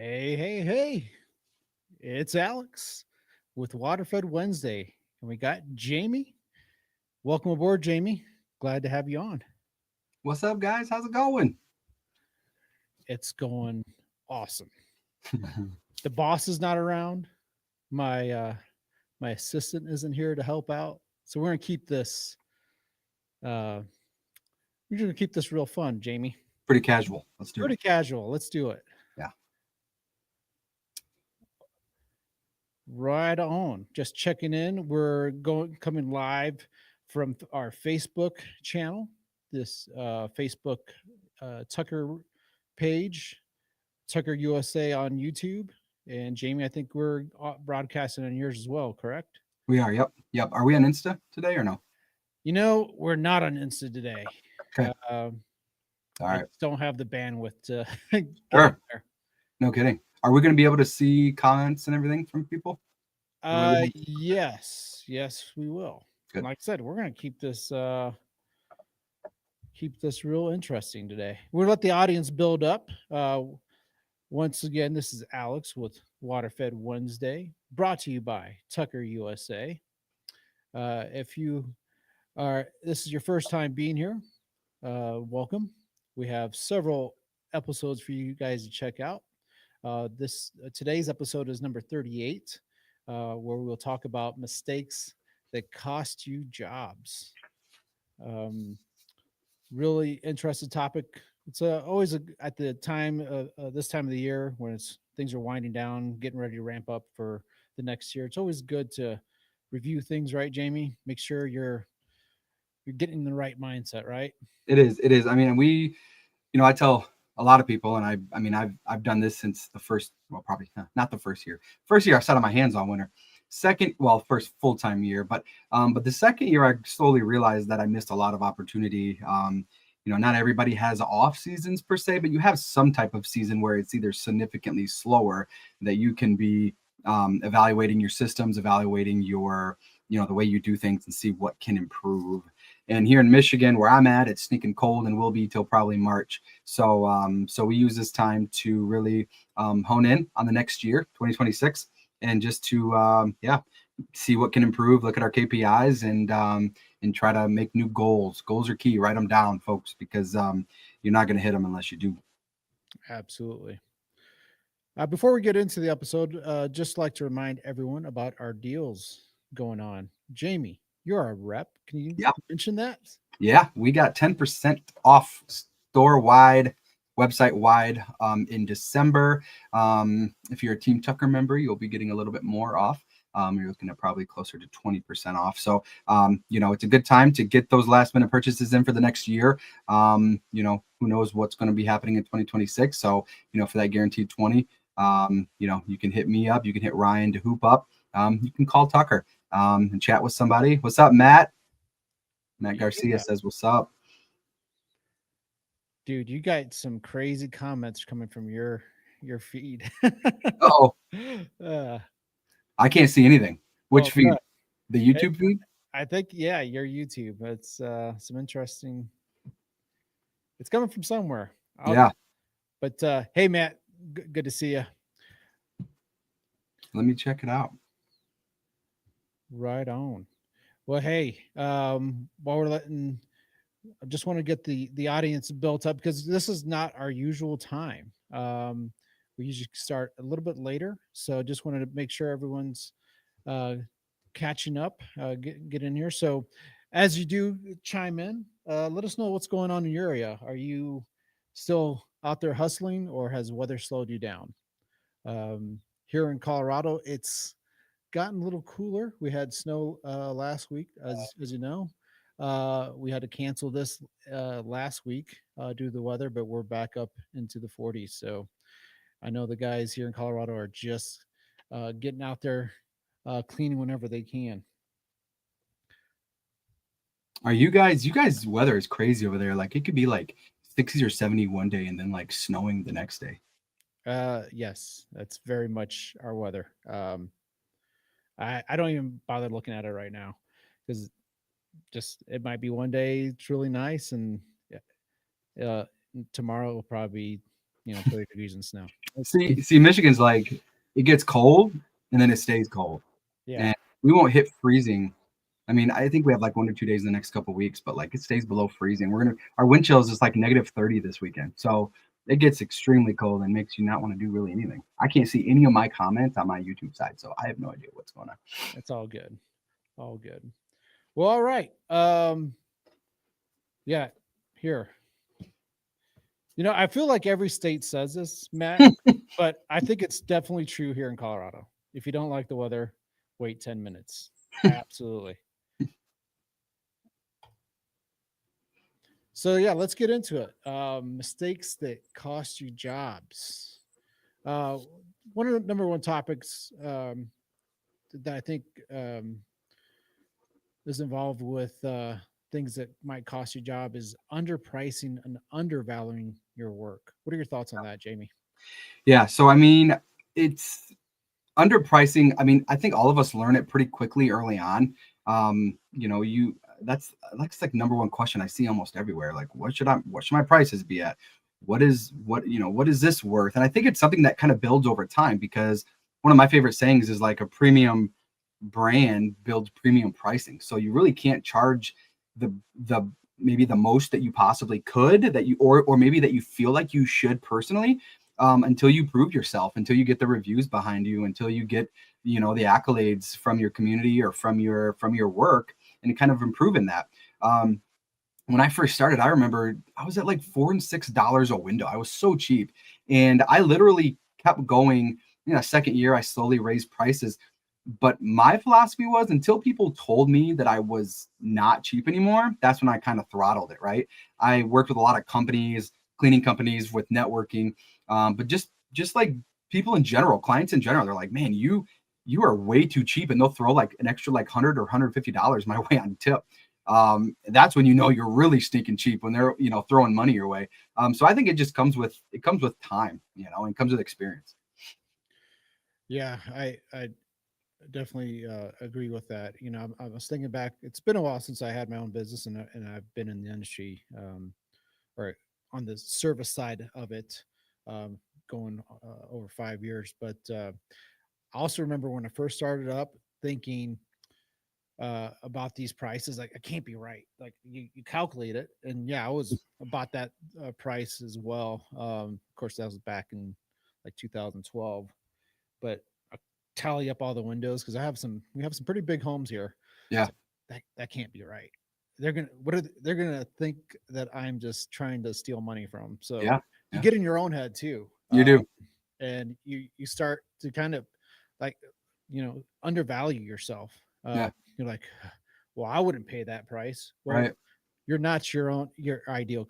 Hey, hey, hey. It's Alex with Waterfed Wednesday. And we got Jamie. Welcome aboard, Jamie. Glad to have you on. What's up, guys? How's it going? It's going awesome. The boss is not around. My assistant isn't here to help out. So uh we're gonna keep this real fun, Jamie. Pretty casual. Let's do it. Pretty casual. Let's do it. Yeah. Right on. Just checking in. We're going coming live from our Facebook channel. This Facebook Tucker page, Tucker USA on YouTube. And Jamie, I think we're broadcasting on yours as well, correct? We are. Yep. Yep. Are we on Insta today or no? We're not on Insta today. Okay. Um, All I right. just don't have the bandwidth to get on Sure. there. No kidding. Are we going to be able to see comments and everything from people? Will we be able to- Yes, we will. Good. Like I said, we're gonna keep this real interesting today. We'll let the audience build up. Once again, this is Alex with Waterfed Wednesday, brought to you by Tucker USA. If you this is your first time being here, welcome. We have several episodes for you guys to check out. This Today's episode is number 38, where we'll talk about mistakes that cost you jobs. Um, Really interesting topic. It's always at the time this time of the year when things are winding down, getting ready to ramp up for the next year. It's always good to review things, right, Jamie? Make sure you're getting in the right mindset, right? It is. It is. I mean, I tell a lot of people, and I've done this since the first, well, probably not the first year. First year I sat on my hands all winter. Second, well, first full time year, but the second year I slowly realized that I missed a lot of opportunity. Not everybody has off seasons per se, but you have some type of season where it's either significantly slower that you can be evaluating your systems, evaluating your the way you do things and see what can improve. And here in Michigan, where I'm at, it's sneaking cold and will be till probably March. So we use this time to really hone in on the next year, 2026, and just to see what can improve. Look at our KPIs and try to make new goals. Goals are key. Write them down, folks, because you're not going to hit them unless you do. Absolutely. Before we get into the episode, just like to remind everyone about our deals going on. Jamie, you're a rep. Can you Yeah, mention that? yeah, we got 10% off store wide, website wide in December. If you're a Team Tucker member, you'll be getting a little bit more off. You're looking at probably closer to 20% off. So, it's a good time to get those last minute purchases in for the next year. Who knows what's going to be happening in 2026. So, for that guaranteed 20, you can hit me up. You can hit Ryan to hoop up. You can call Tucker and chat with somebody. What's up, Matt? Matt Garcia Yeah. says, "What's up?" Dude, you got some crazy comments coming from your feed. Oh, uh, I can't see anything. Which well, feed? good. The Hey, YouTube feed? I think yeah, your YouTube. It's some interesting. It's coming from somewhere. Yeah. But hey, Matt, good to see you. Let me check it out. Right on. Well, hey, while we're I just want to get the audience built up because this is not our usual time. We usually start a little bit later, so just wanted to make sure everyone's uh, catching up, get in here. So, as you do chime in, let us know what's going on in your area. Are you still out there hustling, or has weather slowed you down? Here in Colorado, it's gotten a little cooler. We had snow last week, as you know. We had to cancel this last week due to the weather, but we're back up into the 40s. So I know the guys here in Colorado are just getting out there cleaning whenever they can. Are you guys weather is crazy over there. Like it could be like 60s or 70 one day and then like snowing the next day. Yes, that's very much our weather. I don't even bother looking at it right now because just it might be one day it's really nice and yeah, tomorrow will probably be 30 degrees and snow. See, Michigan's like it gets cold and then it stays cold, Yeah. and we won't hit freezing. I mean, I think we have like 1 or 2 days in the next couple of weeks, but like it stays below freezing. Our wind chill is just like -30 this weekend, so it gets extremely cold and makes you not want to do really anything. I can't see any of my comments on my YouTube side, so I have no idea what's going on. It's all good. All good. Well, all right. Yeah, here. I feel like every state says this, Matt, but I think it's definitely true here in Colorado. If you don't like the weather, wait 10 minutes. Absolutely. So yeah, let's get into it. Mistakes that cost you jobs. One of the number one topics that I think is involved with things that might cost you a job is underpricing and undervaluing your work. What are your thoughts on that, Jamie? Yeah, so I mean, it's underpricing. I mean, I think all of us learn it pretty quickly early on. You that's like number one question I see almost everywhere. Like, what should my prices be at? What is this worth? And I think it's something that kind of builds over time, because one of my favorite sayings is like a premium brand builds premium pricing. So you really can't charge the maybe the most that you possibly could, that you or maybe that you feel like you should personally, until you prove yourself, until you get the reviews behind you, until you get the accolades from your community or from your work, and kind of improving that. When I first started, I remember I was at like $4 and $6 a window. I was so cheap, and I literally kept going. Second year, I slowly raised prices. But my philosophy was, until people told me that I was not cheap anymore, that's when I kind of throttled it, right? I worked with a lot of companies, cleaning companies, with networking, but just like people in general, clients in general, they're like, man, you are way too cheap, and they'll throw like an extra like $100 or $150 my way on tip. That's when you're really stinking cheap, when they're throwing money your way. So I think it comes with time, and it comes with experience. Yeah, I definitely agree with that. I was thinking back. It's been a while since I had my own business, and I've been in the industry, or on the service side of it, going over 5 years. But I also remember when I first started up, thinking about these prices, like, it can't be right. Like, you calculate it, and yeah, I was about that price as well. Of course, that was back in like 2012, but I tally up all the windows because we have some pretty big homes here. Yeah. So that can't be right. They're gonna think that I'm just trying to steal money from 'em. So Yeah. you Yeah. get in your own head too, You do. and you start to kind of like undervalue yourself. Yeah. You're like, well, I wouldn't pay that price. Well, Right. you're not your ideal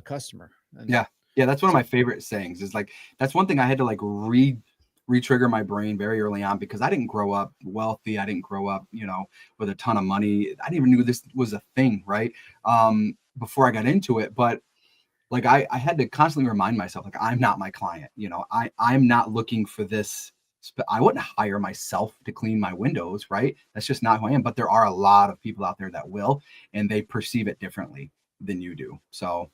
customer, and Yeah. Yeah. That's one of so my favorite sayings, is like, that's one thing I had to like re-trigger my brain very early on, because I didn't grow up wealthy. I didn't grow up, with a ton of money. I didn't even knew this was a thing, right? Before I got into it. But like I had to constantly remind myself, like, I'm not my client. I'm not looking for this. I wouldn't hire myself to clean my windows, right? That's just not who I am. But there are a lot of people out there that will, and they perceive it differently than you do. So,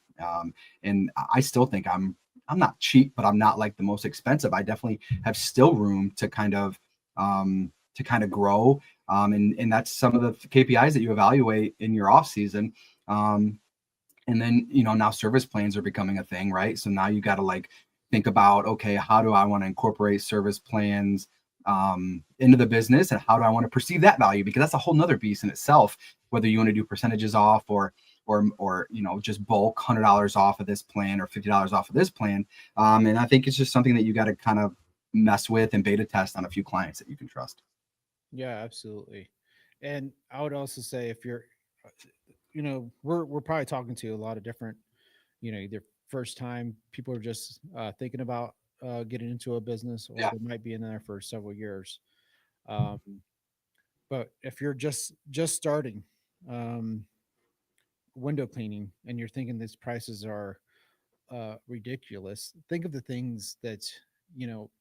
and I still think I'm not cheap, but I'm not like the most expensive. I definitely have still room to kind of grow. And that's some of the KPIs that you evaluate in your off season. And then now service plans are becoming a thing, right? So now you got to like think about, okay, how do I want to incorporate service plans into the business, and how do I want to perceive that value? Because that's a whole nother beast in itself, whether you want to do percentages off, or just bulk $100 off of this plan, or $50 off of this plan. And I think it's just something that you got to kind of mess with and beta test on a few clients that you can trust. yeah, absolutely. And I would also say, if you're, we're probably talking to a lot of different, either first time people are just thinking about getting into a business, or Yeah. they might be in there for several years. Um, but if you're just starting um, window cleaning, and you're thinking these prices are ridiculous, think of the things that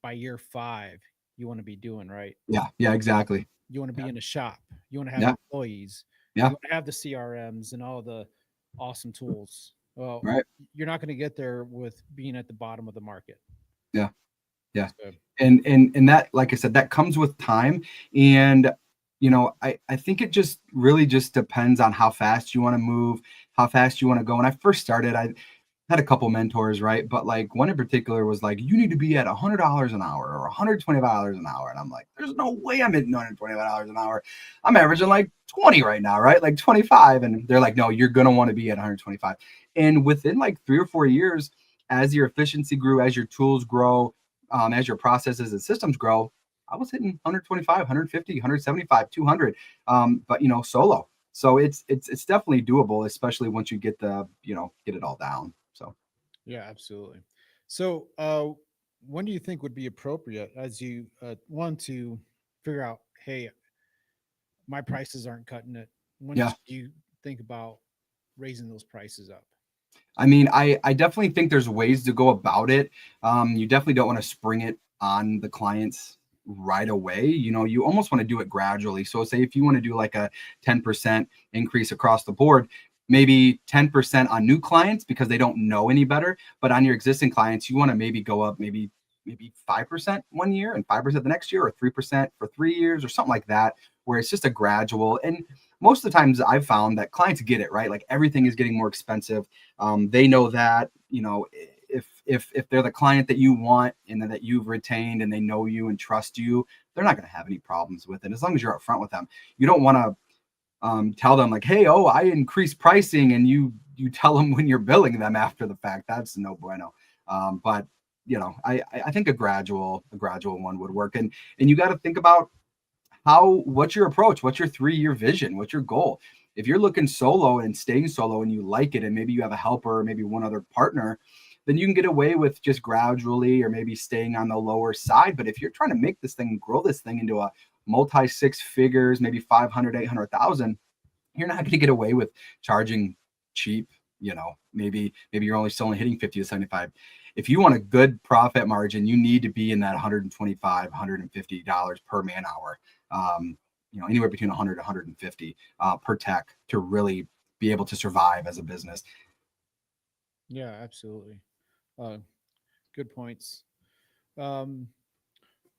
by year 5 you want to be doing, right? Yeah. Yeah. Exactly. You want to be Yeah. in a shop. You want to have Yeah. employees. You Yeah. want to have the CRMs and all the awesome tools. Well, Right. you're not going to get there with being at the bottom of the market. Yeah. Yeah. So, And that, like I said, that comes with time. And I think it just really just depends on how fast you want to move, how fast you want to go. When I first started, I had a couple mentors, right? But like one in particular was like, you need to be at $100 an hour or $125 an hour. And I'm like, there's no way I'm at $125 an hour. I'm averaging like 20 right now, right? Like 25. And they're like, no, you're going to want to be at 125. And within like 3 or 4 years, as your efficiency grew, as your tools grow, as your processes and systems grow, I was hitting 125, 150, 175, 200. But solo. So it's definitely doable, especially once you get get it all down. So yeah, absolutely. So, when do you think would be appropriate as you want to figure out, hey, my prices aren't cutting it? When yeah, should you think about raising those prices up? I mean, I definitely think there's ways to go about it. You definitely don't want to spring it on the clients right away. You almost want to do it gradually. So say if you want to do like a 10% increase across the board, maybe 10% on new clients because they don't know any better. But on your existing clients, you want to maybe go up maybe 5% one year and 5% the next year, or 3% for 3 years or something like that, where it's just a gradual. And most of the times I've found that clients get it, right? Like everything is getting more expensive. They know that, if they're the client that you want and that you've retained and they know you and trust you, they're not going to have any problems with it as long as you're upfront with them. You don't want to tell them like, hey, oh, I increased pricing, and you tell them when you're billing them after the fact. That's no bueno. But I think a gradual one would work. And you got to think about what's your approach, what's your 3-year vision, what's your goal. If you're looking solo and staying solo and you like it, and maybe you have a helper or maybe one other partner, then you can get away with just gradually or maybe staying on the lower side. But if you're trying to make this thing, grow this thing into a multi 6 figures, maybe 500, 800,000, you're not going to get away with charging cheap. Maybe you're only hitting 50 to 75. If you want a good profit margin, you need to be in that 125, $150 per man hour. Anywhere between 100 to 150 per tech to really be able to survive as a business. Yeah, absolutely. Uh, good points. Um,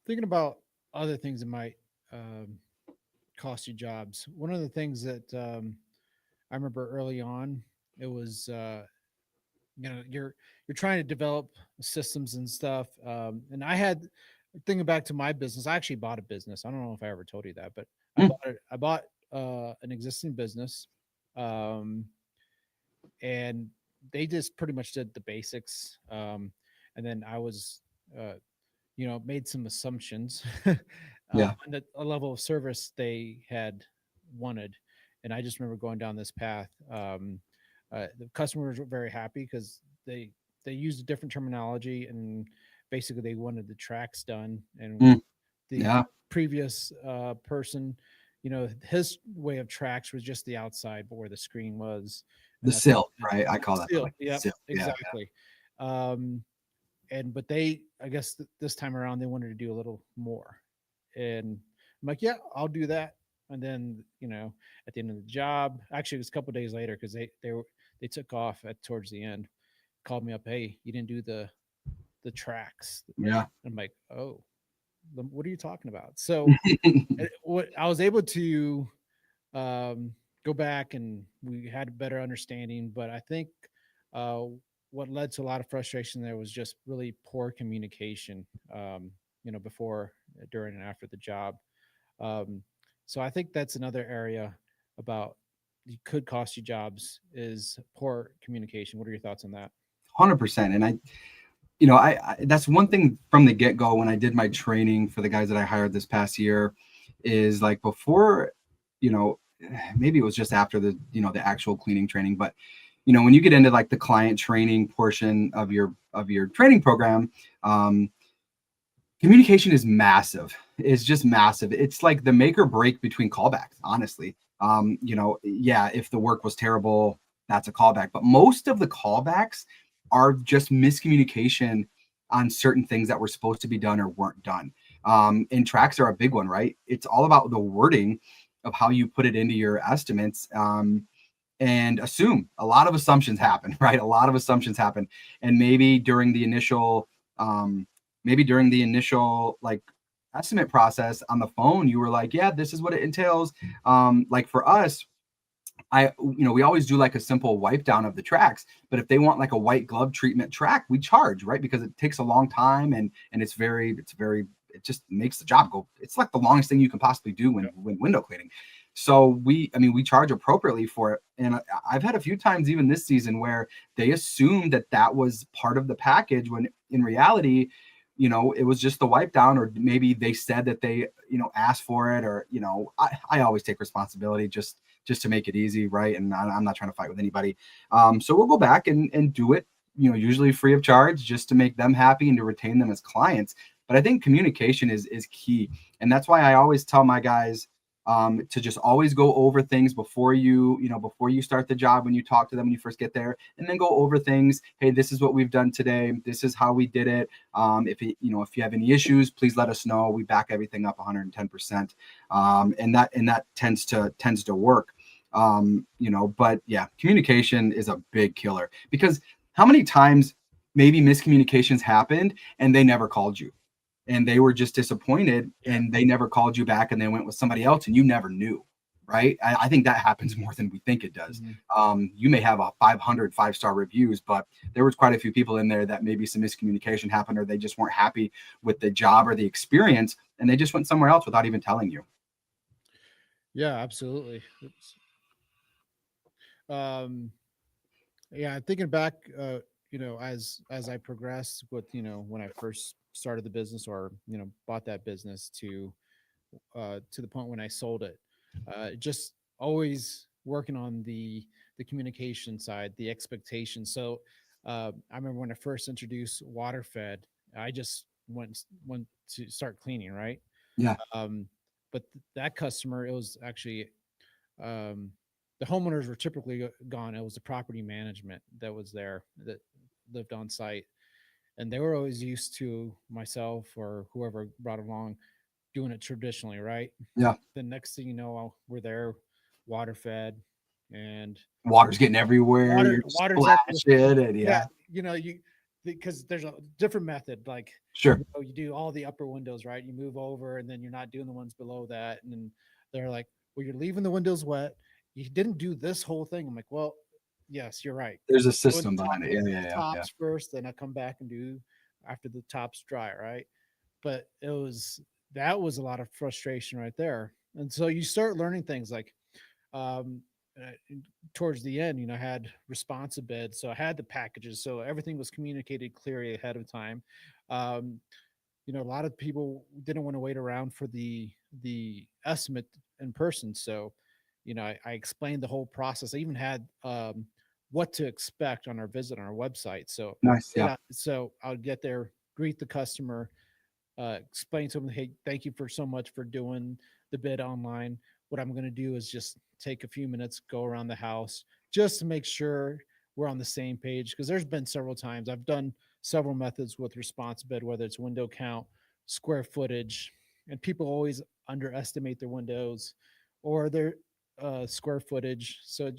Thinking about other things that might um, cost you jobs. One of the things that I remember early on, it was you're trying to develop systems and stuff. And I had thinking back to my business. I actually bought a business. I don't know if I ever told you that, but Mm, I bought an existing business, um, and they just pretty much did the basics. And then I was uh, made some assumptions yeah, on the a level of service they had wanted, and I just remember going down this path. The customers were very happy because they used a different terminology, and basically they wanted the tracks done, and mm, the yeah. previous person, his way of tracks was just the outside, but where the screen was, The and that's sill, right? I call that still, like yep, sill. Yeah, exactly. Um, and but they, I guess this time around they wanted to do a little more, and I'm like, yeah, I'll do that. And then at the end of the job, actually it was a couple of days later, because they took off at towards the end, called me up, hey, you didn't do the tracks. yeah, I'm like, oh, what are you talking about? So yeah. what I was able to um, go back, and we had a better understanding. But I think uh, what led to a lot of frustration there was just really poor communication. Before, during, and after the job. Um, so I think that's another area about you could cost you jobs is poor communication. What are your thoughts on that? 100%. And I that's one thing from the get go when I did my training for the guys that I hired this past year, is like before, you know, maybe it was just after the actual cleaning training, but when you get into like the client training portion of your training program, um, communication is massive. It's just massive. It's like the make or break between callbacks, honestly. Yeah, if the work was terrible, that's a callback. But most of the callbacks are just miscommunication on certain things that were supposed to be done or weren't done. And tracks are a big one, right? It's all about the wording of how you put it into your estimates. And assume a lot of assumptions happen, right? A lot of assumptions happen. And maybe during the initial maybe during the initial like estimate process on the phone, you were like, yeah, this is what it entails. Like for us, we always do like a simple wipe down of the tracks, but if they want like a white glove treatment track, we charge, right? Because it takes a long time and it just makes the job go. It's like the longest thing you can possibly do when window cleaning. So we charge appropriately for it. And I've had a few times even this season where they assumed that was part of the package when in reality, it was just the wipe down, or maybe they said that they, asked for it, or, I always take responsibility just to make it easy. Right. And I'm not trying to fight with anybody. So we'll go back and do it, usually free of charge, just to make them happy and to retain them as clients. But I think communication is key. And that's why I always tell my guys, to just always go over things before you start the job, when you talk to them, when you first get there, and then go over things. Hey, this is what we've done today. This is how we did it. If you have any issues, please let us know. We back everything up 110%. And that tends to work. But yeah, communication is a big killer, because how many times maybe miscommunications happened and they never called you, and they were just disappointed, and they never called you back, and they went with somebody else and you never knew. Right. I think that happens more than we think it does. Mm-hmm. You may have 500 5-star reviews, but there was quite a few people in there that maybe some miscommunication happened, or they just weren't happy with the job or the experience, and they just went somewhere else without even telling you. Yeah, absolutely. Yeah, thinking back, as I progressed with, when I first started the business, or bought that business, to the point when I sold it, just always working on the communication side, the expectation. So I remember when I first introduced WaterFed, I just went to start cleaning, right? Yeah. But that customer, it was actually, the homeowners were typically gone. It was the property management that was there, that lived on site, and they were always used to myself or whoever brought along doing it traditionally, right? Yeah. The next thing you know, we're there, water fed, and water's getting everywhere. You're water's splashing it. Yeah. because there's a different method. Like, sure, you do all the upper windows, right? You move over, and then you're not doing the ones below that, and then they're like, well, you're leaving the windows wet. You didn't do this whole thing. I'm like, well, yes, you're right. There's a system behind it. Yeah. Tops first, then I come back and do after the top's dry, right? But that was a lot of frustration right there. And so you start learning things like, um, uh, towards the end, I had responsive beds, so I had the packages, so everything was communicated clearly ahead of time. Um, a lot of people didn't want to wait around for the estimate in person, so I explained the whole process. I even had, what to expect on our visit on our website. So nice. Yeah. So I'll get there, greet the customer, explain to them, hey, thank you for so much for doing the bid online. What I'm going to do is just take a few minutes, go around the house, just to make sure we're on the same page. Because there's been several times I've done several methods with response bid, whether it's window count, square footage, and people always underestimate their windows or their square footage. So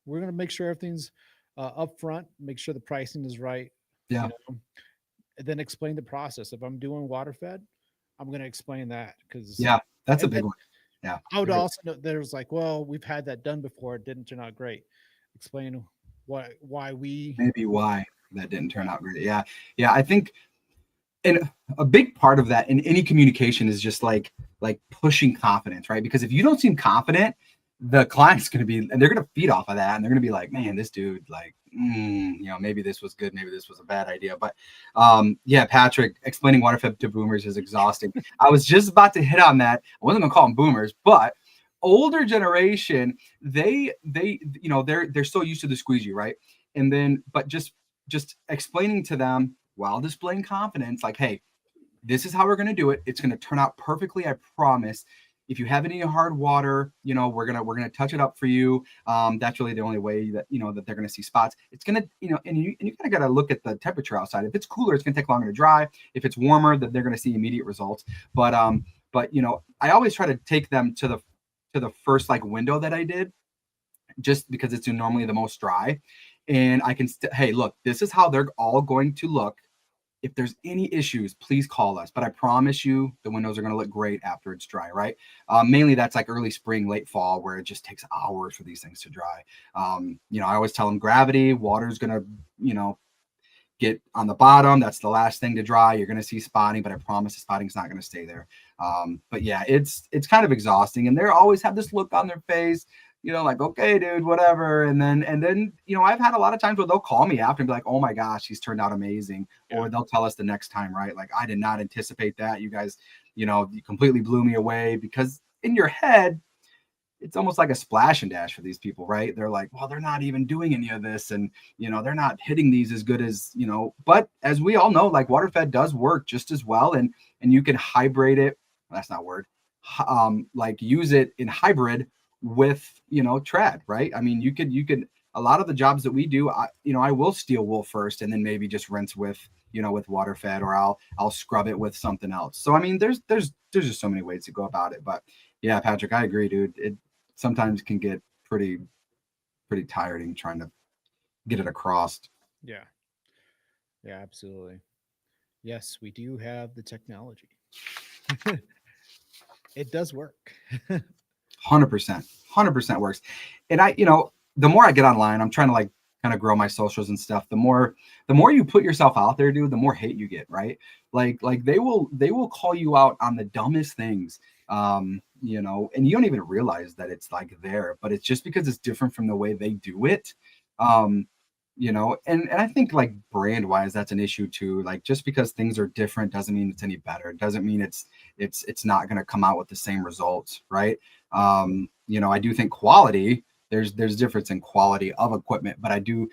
we're going to make sure everything's up front, make sure the pricing is right. Yeah. And then explain the process. If I'm doing water fed, I'm going to explain that, because that's a big one. Yeah. I would also know there's like, well, we've had that done before. It didn't turn out great. Explain why that didn't turn out great. Yeah. Yeah. I think, and a big part of that in any communication is just like pushing confidence, right? Because if you don't seem confident, the client's going to be, and they're going to feed off of that, and they're going to be like, man, this dude, like, maybe this was good, maybe this was a bad idea. But Patrick, explaining WaterFed to boomers is exhausting. I was just about to hit on that. I wasn't going to call them boomers, but older generation, they're so used to the squeegee, right? And then, but just explaining to them while displaying confidence, like, hey, this is how we're going to do it. It's going to turn out perfectly, I promise. If you have any hard water, we're gonna touch it up for you. That's really the only way that that they're gonna see spots. It's gonna, and you kind of gotta look at the temperature outside. If it's cooler, it's gonna take longer to dry. If it's warmer, then they're gonna see immediate results. But I always try to take them to the first like window that I did, just because it's normally the most dry, and I can hey, look, this is how they're all going to look if there's any issues, please call us. But I promise you, the windows are going to look great after it's dry, right? Mainly that's like early spring, late fall, where it just takes hours for these things to dry. I always tell them gravity, water's going to, get on the bottom. That's the last thing to dry. You're going to see spotting, but I promise the spotting's not going to stay there. But yeah, it's kind of exhausting. And they always have this look on their face, like, okay, dude, whatever. And then, I've had a lot of times where they'll call me after and be like, oh my gosh, he's turned out amazing. Yeah. Or they'll tell us the next time, right? Like, I did not anticipate that. You guys, you completely blew me away, because in your head, it's almost like a splash and dash for these people, right? They're like, well, they're not even doing any of this. And, they're not hitting these as good as, but as we all know, like, water fed does work just as well. And you can hybrid it. Well, that's not a word. Like, use it in hybrid with, trad, right? I mean, you could, a lot of the jobs that we do, I will steel wool first and then maybe just rinse with, with water fed, or I'll scrub it with something else. So, I mean, there's just so many ways to go about it. But yeah, Patrick, I agree, dude. It sometimes can get pretty tiring trying to get it across. Yeah, absolutely. Yes, we do have the technology. It does work. 100% works. And the more I get online, I'm trying to like kind of grow my socials and stuff. The more you put yourself out there, dude, the more hate you get, right? Like they will call you out on the dumbest things. And you don't even realize that it's like there, but it's just because it's different from the way they do it. And I think, like, brand wise, that's an issue too. Like, just because things are different doesn't mean it's any better. It doesn't mean it's not going to come out with the same results, right? I do think quality, there's difference in quality of equipment, but I do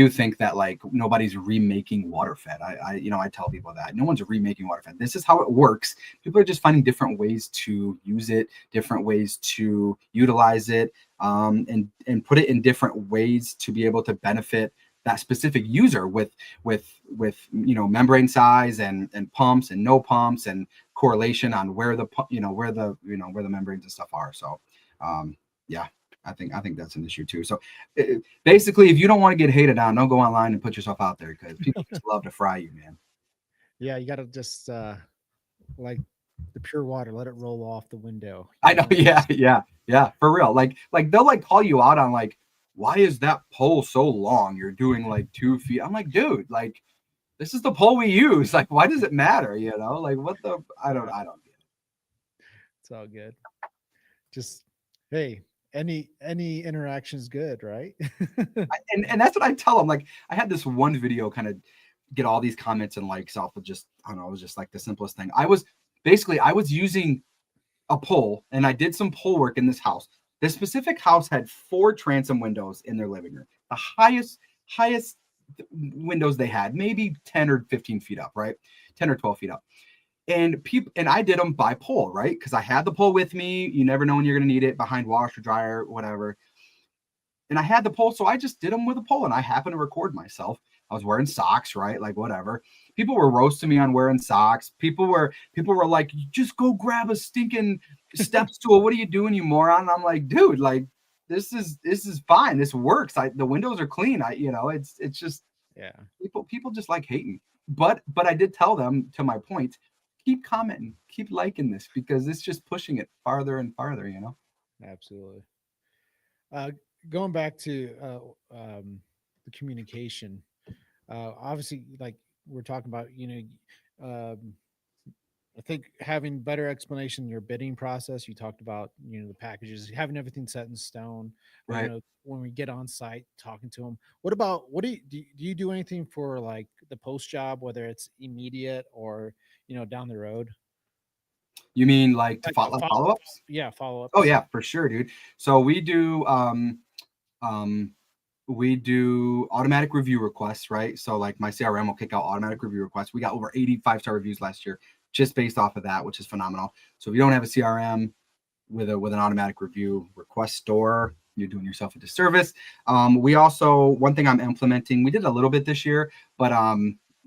think that, like, nobody's remaking water fed. I tell people that no one's remaking water fed. This is how it works. People are just finding different ways to use it, different ways to utilize it, and put it in different ways to be able to benefit that specific user with membrane size and pumps and no pumps and correlation on where the membranes and stuff are. So yeah. I think that's an issue too. So basically, if you don't want to get hated on, don't go online and put yourself out there, because people just love to fry you, man. Yeah, you got to just like the pure water, let it roll off the window. I know. Yeah, for real. Like they'll like call you out on, like, why is that pole so long? You're doing like 2 feet. I'm like, dude, like, this is the pole we use. Like, why does it matter? Like, what the? I don't get it. It's all good. Just, hey, any interaction is good, right? and that's what I tell them. Like, I had this one video kind of get all these comments and likes off of just, I don't know, it was just like the simplest thing. I was using a pole, and I did some pole work in this house. This specific house had 4 transom windows in their living room, the highest windows they had, maybe 10 or 15 feet up, right? 10 or 12 feet up. And I did them by pole, right? Because I had the pole with me. You never know when you're going to need it, behind washer, dryer, whatever. And I had the pole, so I just did them with a pole, and I happened to record myself. I was wearing socks, right? Like, whatever. People were roasting me on wearing socks. People were like, just go grab a stinking step stool. What are you doing, you moron? And I'm like, dude, like, this is fine. This works. The windows are clean. It's just, yeah. People just like hating. But I did tell them, to my point, keep commenting, keep liking this, because it's just pushing it farther and farther, Absolutely. Going back to the communication, obviously, like we're talking about, I think having better explanation in your bidding process. You talked about, the packages, having everything set in stone, right? When we get on site, talking to them. What do you do anything for, like, the post job, whether it's immediate or, down the road? You mean like to follow-ups? Yeah, follow-ups. Oh yeah, for sure, dude. So we do automatic review requests, right? So, like, my CRM will kick out automatic review requests. We got over 80 5-star reviews last year just based off of that, which is phenomenal. So if you don't have a CRM with an automatic review request store, you're doing yourself a disservice. We also, one thing I'm implementing, we did a little bit this year, but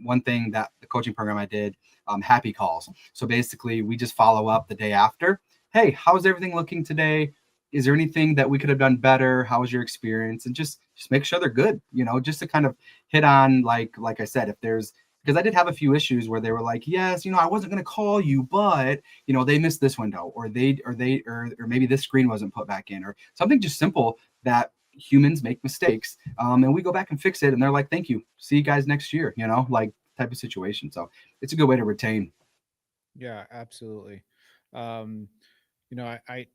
one thing that the coaching program I did, happy calls. So basically, we just follow up the day after. Hey, how's everything looking today? Is there anything that we could have done better? How was your experience? And just make sure they're good, just to kind of hit on, like I said, if there's because I did have a few issues where they were like, yes, I wasn't going to call you, but they missed this window, or maybe this screen wasn't put back in, or something just simple that humans make mistakes, and we go back and fix it, and they're like, thank you, see you guys next year, like type of situation. So it's a good way to retain. Yeah, absolutely. Um, I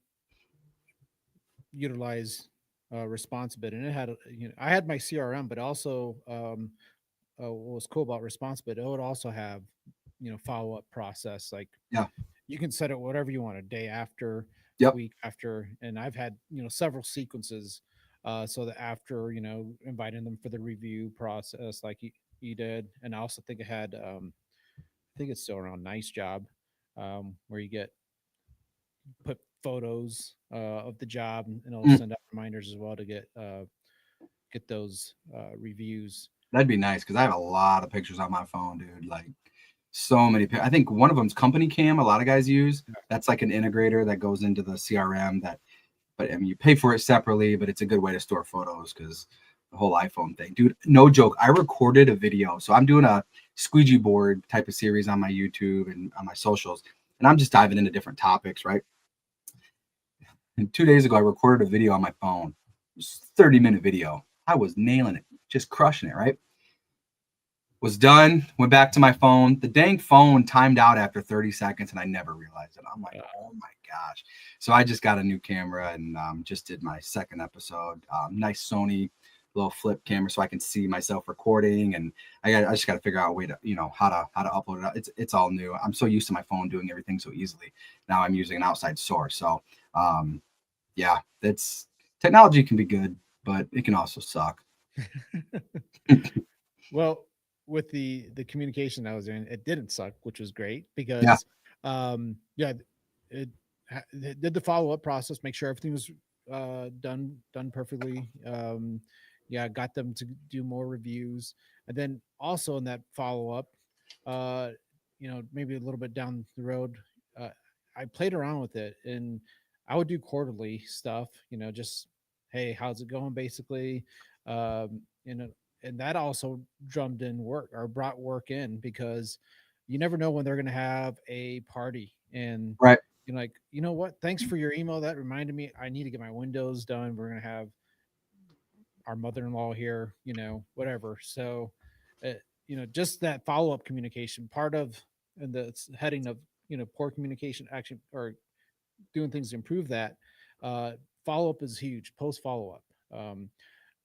utilize Responsibit, and it had I had my CRM, but also what was cool about Responsibit, it would also have follow up process. Like Yeah. you can set it whatever you want, a day after, Yep. week after, and I've had several sequences. So that after inviting them for the review process, like you did, and I also think it had I think it's still around Nice Job, where you put photos of the job, and it'll Mm, send out reminders as well to get those reviews. that'd be nice, because I have a lot of pictures on my phone, dude. Like, so many. I think one of them's Company Cam. A lot of guys use. That's like an integrator that goes into the CRM. But I mean, you pay for it separately, but it's a good way to store photos, because the whole iPhone thing, dude. No joke. I recorded a video, so I'm doing a squeegee board type of series on my YouTube and on my socials, and I'm just diving into different topics, right? And 2 days ago, I recorded a video on my phone. It was a 30-minute video. I was nailing it, just crushing it, right? Was done, went back to my phone. The dang phone timed out after 30 seconds, and I never realized it. I'm like, oh my gosh. So I just got a new camera, and just did my second episode. Nice Sony little flip camera, so I can see myself recording. And I just got to figure out a way to, how to upload it. It's all new. I'm so used to my phone doing everything so easily. Now I'm using an outside source. So yeah, that's technology can be good, but it can also suck. Well, with the communication I was doing, it didn't suck, which was great Yeah. because yeah, it did the follow up process, make sure everything was done perfectly. Yeah, got them to do more reviews, and then also in that follow up, uh, maybe a little bit down the road, uh, I played around with it, and I would do quarterly stuff. Just hey, how's it going, basically. And that also drummed in work or brought work in because you never know when they're going to have a party. And Right. you're like, you know what, thanks for your email, that reminded me I need to get my windows done, we're going to have our mother-in-law here, whatever. So uh, just that follow-up communication, part of, and the heading of poor communication action, or doing things to improve that. uh Follow-up is huge, post follow-up. And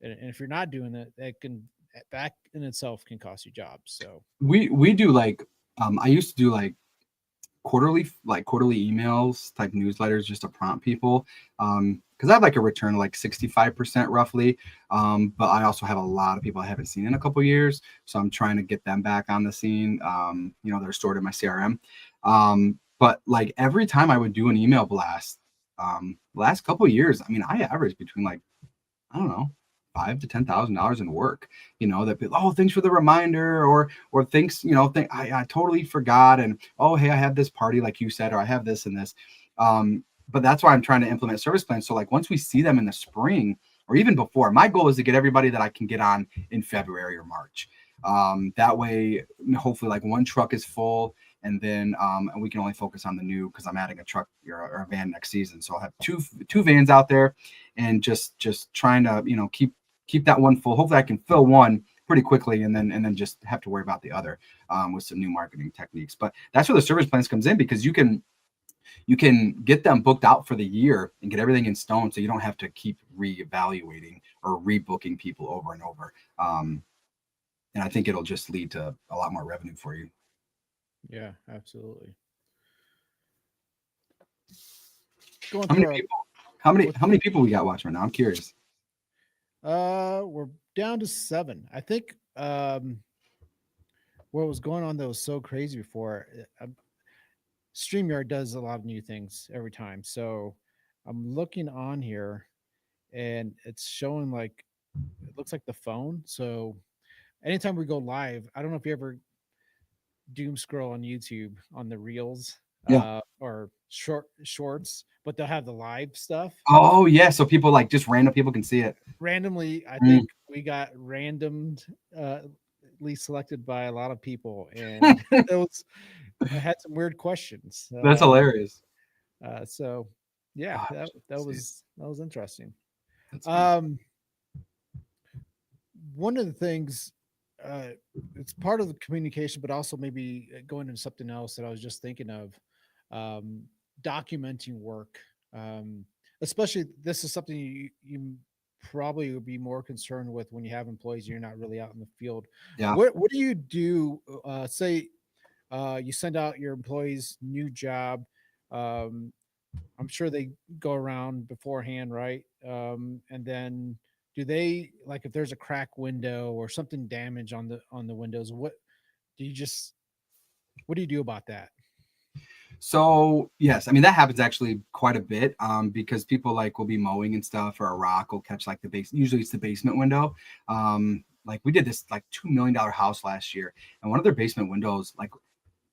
if you're not doing that, that in itself can cost you jobs. So We do like, I used to do like quarterly emails type newsletters, just to prompt people, because I have like a return of like 65% roughly, but I also have a lot of people I haven't seen in a couple years, so I'm trying to get them back on the scene. They're stored in my CRM, but like every time I would do an email blast, last couple years, I mean, I averaged between like, I don't know, $5,000 to $10,000 in work. That oh, thanks for the reminder, or thanks, I totally forgot, and oh, hey, I have this party like you said, or I have this and this. But that's why I'm trying to implement service plans. So like once we see them in the spring or even before, my goal is to get everybody that I can get on in February or March. That way, hopefully, like one truck is full, and then and we can only focus on the new, because I'm adding a truck or a van next season. So I'll have two vans out there, and just trying to keep that one full. Hopefully I can fill one pretty quickly, and then just have to worry about the other, with some new marketing techniques. But that's where the service plans comes in, because you can get them booked out for the year and get everything in stone, so you don't have to keep reevaluating or rebooking people over and over. And I think it'll just lead to a lot more revenue for you. yeah, absolutely. Going How many through people? How many people we got watching right now? I'm curious. we're down to 7, I think. What was going on that was so crazy before, StreamYard does a lot of new things every time. So I'm looking on here, and it's showing like it looks like the phone. So anytime we go live, I don't know if you ever doom scroll on YouTube on the reels, Yeah. or shorts, but they'll have the live stuff. Oh yeah. So people, like, just random people can see it. Randomly, I Mm. think we got randomed randomly selected by a lot of people, and it was I had some weird questions. That's hilarious. So yeah, Gosh, that that was interesting. that's funny. Um, one of the things, uh, it's part of the communication, but also maybe going into something else that I was just thinking of, um, documenting work. Um, Especially this is something you probably would be more concerned with when you have employees and you're not really out in the field. Yeah. What do you do? Say you send out your employees new job. Um, I'm sure they go around beforehand, right? And then do they like if there's a crack window or something damage on the windows? What do you just what do you do about that? So yes, I mean that happens actually quite a bit because people like will be mowing and stuff, or a rock will catch like the base. Usually it's the basement window. Like we did this like $2 million house last year, and one of their basement windows, like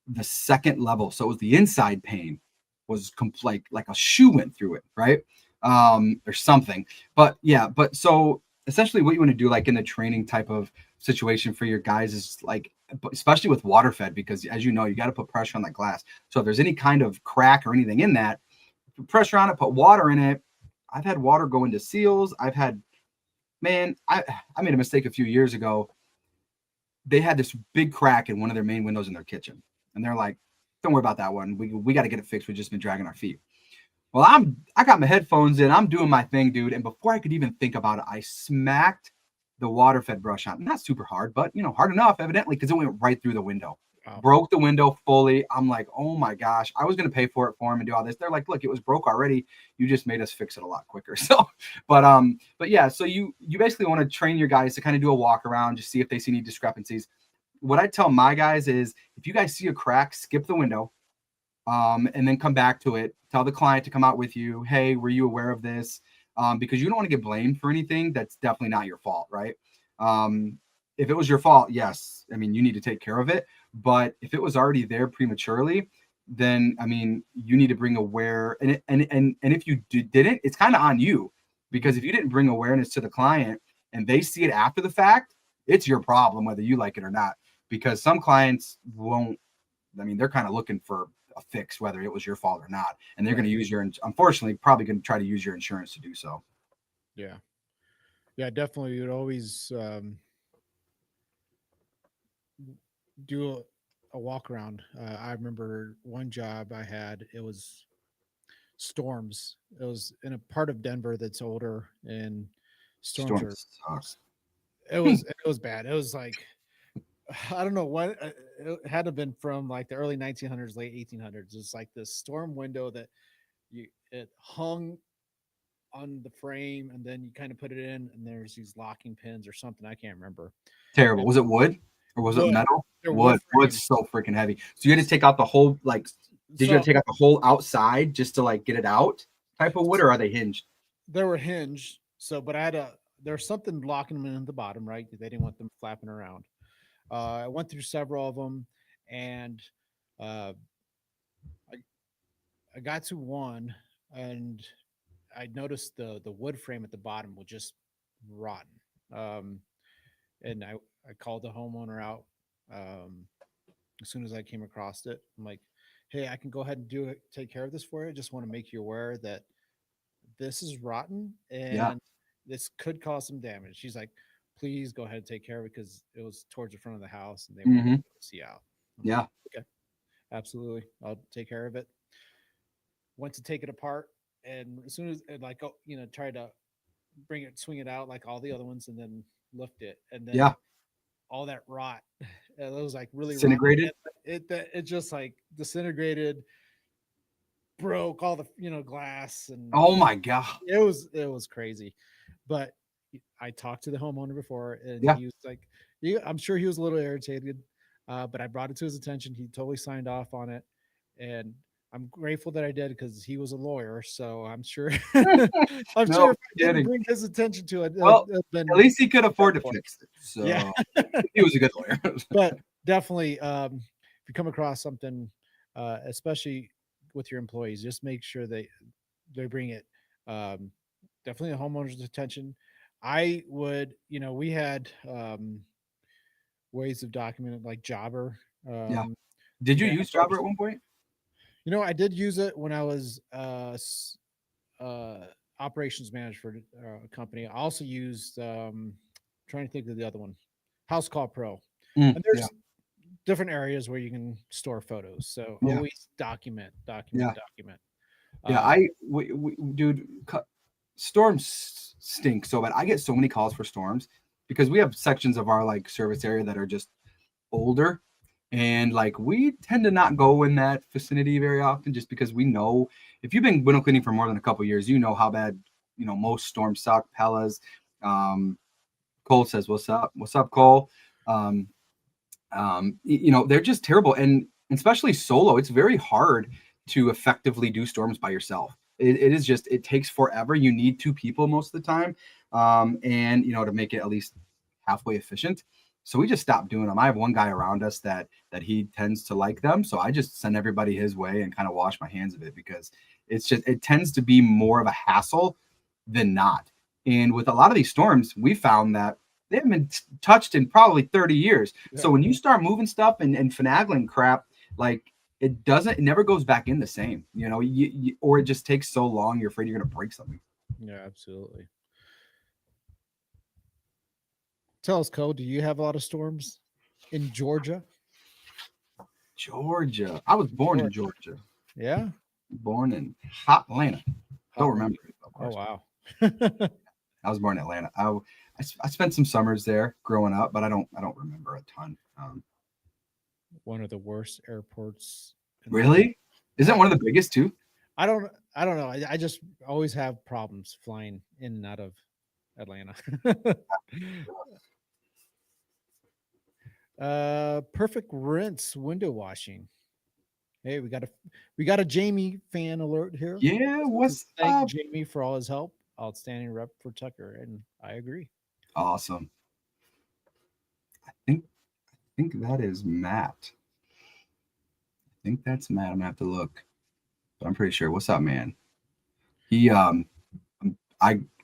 the second level, so it was the inside pane, was complete like a shoe went through it, right? Or something. But yeah, but so essentially what you want to do like in the training type of situation for your guys is like especially with water fed, because as you know, you got to put pressure on that glass. So if there's any kind of crack or anything in that, put pressure on it, put water in it. I've had water go into seals. I've had, man, I made a mistake a few years ago. They had this big crack in one of their main windows in their kitchen. And they're like, don't worry about that one. We got to get it fixed. We've just been dragging our feet. Well, I got my headphones in. I'm doing my thing, dude. And before I could even think about it, I smacked the water fed brush on. Not super hard, but hard enough, evidently, because it went right through the window. Wow. Broke the window fully. I'm like, oh my gosh. I was gonna pay for them and do all this. They're like, look, it was broke already. You just made us fix it a lot quicker. So, but yeah, so you basically want to train your guys to kind of do a walk around, just see if they see any discrepancies. What I tell my guys is if you guys see a crack, skip the window, and then come back to it. Tell the client to come out with you. Hey, were you aware of this? Because you don't want to get blamed for anything that's definitely not your fault, right? If it was your fault, yes, I mean you need to take care of it. But if it was already there prematurely, then I mean you need to bring aware. And if you didn't, it's kind of on you, because if you didn't bring awareness to the client and they see it after the fact, it's your problem whether you like it or not. Because some clients won't. I mean, they're kind of looking for a fix, whether it was your fault or not, and they're Right. going to use unfortunately, probably going to try to use your insurance to do so. Yeah. Yeah, definitely. You'd always do a walk around. I remember one job I had, it was storms. It was in a part of Denver that's older and storms Storm are sucks. it was bad. It was like I don't know what it had to have been from like the early 1900s, late 1800s. It's like this storm window that it hung on the frame and then you kind of put it in and there's these locking pins or something. I can't remember. Terrible. And Was it wood or was it wood, metal? they're wood Wood. frame. Wood's so freaking heavy. So you had to take out the whole like. Did you have So to take out the whole outside just to like get it out? Type of wood, or are they hinged? they were hinged. So, but I had there's something blocking them in the bottom, right? They didn't want them flapping around. I went through several of them and uh, I, I got to one and I noticed the wood frame at the bottom was just rotten. Um, and I called the homeowner out as soon as I came across it. I'm like, hey, I can go ahead and do it, take care of this for you. I just want to make you aware that this is rotten Yeah. and this could cause some damage. She's like, please go ahead and take care of it because it was towards the front of the house and they wanted Hmm. to see out. I'm like, Yeah. okay, absolutely. I'll take care of it. Went to take it apart. And as soon as it like, oh, try to bring it, swing it out like all the other ones and then lift it. And Yeah. then all that rot, it was like really rotten. Disintegrated. It just like disintegrated, broke all the, glass and Oh my god. it was crazy. But I talked to the homeowner before, and Yeah. he was like, I'm sure he was a little irritated, but I brought it to his attention. He totally signed off on it, and I'm grateful that I did because he was a lawyer. So I'm sure, I'm sure No if I didn't kidding. bring his attention to it, Well, it'd at been least he could afford to more. fix it. Yeah, So he was a good lawyer. but definitely, if you come across something, especially with your employees, just make sure they bring it um, definitely a homeowner's attention. I would, we had ways of documenting, like Jobber. Yeah. Did you Yeah, use Jobber at one point? I did use it when I was operations manager for a company. I also used trying to think of the other one, House Call Pro. And Yeah. there's different areas where you can store photos. So Yeah. always document. Yeah. Yeah. Um, Dude, storms stink so bad. I get so many calls for storms because we have sections of our like service area that are just older, and like we tend to not go in that vicinity very often just because we know if you've been window cleaning for more than a couple years, you know how bad most storms suck. Pellas. Cole says, what's up, Cole? They're just terrible, and especially solo, it's very hard to effectively do storms by yourself. It is just, it takes forever. You need two people most of the time, and to make it at least halfway efficient. So we just stopped doing them. I have one guy around us that he tends to like them, so I just send everybody his way and kind of wash my hands of it, because it tends to be more of a hassle than not. And with a lot of these storms, we found that they haven't been touched in probably 30 years. Yeah. So when you start moving stuff and finagling crap, like it never goes back in the same, or it just takes so long, you're afraid you're going to break something. Yeah, absolutely. Tell us, Cole, do you have a lot of storms in Georgia? Georgia. I was born in Georgia. Yeah. Born in hot Atlanta. Don't remember it, of course. Oh, wow. I was born in Atlanta. I spent some summers there growing up, but I don't remember a ton. One of the worst airports. Really? Isn't one of the biggest too? I don't know. I just always have problems flying in and out of Atlanta. Perfect Rinse window washing. Hey, we got a Jamie fan alert here. Yeah, what's thank up? Jamie for all his help. Outstanding rep for Tucker, and I agree. Awesome. I think that is Matt. I think that's Matt. I'm gonna have to look, but I'm pretty sure. What's up, man? He got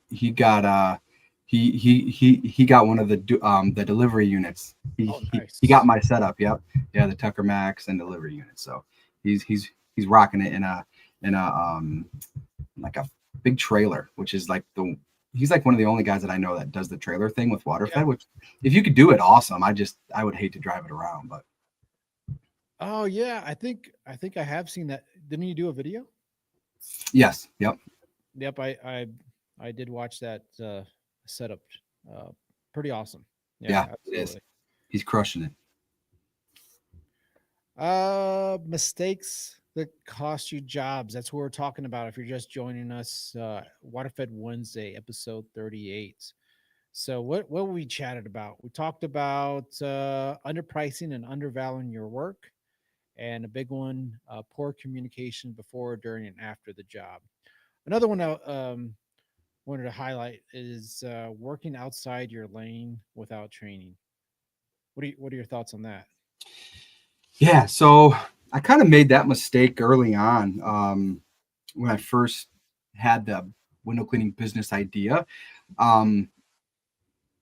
he got one of the delivery units. Nice. He got my setup. Yep. Yeah, the Tucker Max and delivery unit. So he's rocking it in a like a big trailer, which is like he's like one of the only guys that I know that does the trailer thing with WaterFed, yeah. Which if you could do it, awesome. I would hate to drive it around, but. Oh yeah. I think I have seen that. Didn't you do a video? Yes. Yep. Yep. I did watch that setup. Pretty awesome. Yeah, it is. He's crushing it. Mistakes that cost you jobs. That's what we're talking about. If you're just joining us, WaterFed Wednesday, episode 38. So what we chatted about? We talked about underpricing and undervaluing your work, and a big one, poor communication before, during, and after the job. Another one I wanted to highlight is working outside your lane without training. What are your thoughts on that? Yeah, so I kind of made that mistake early on when I first had the window cleaning business idea.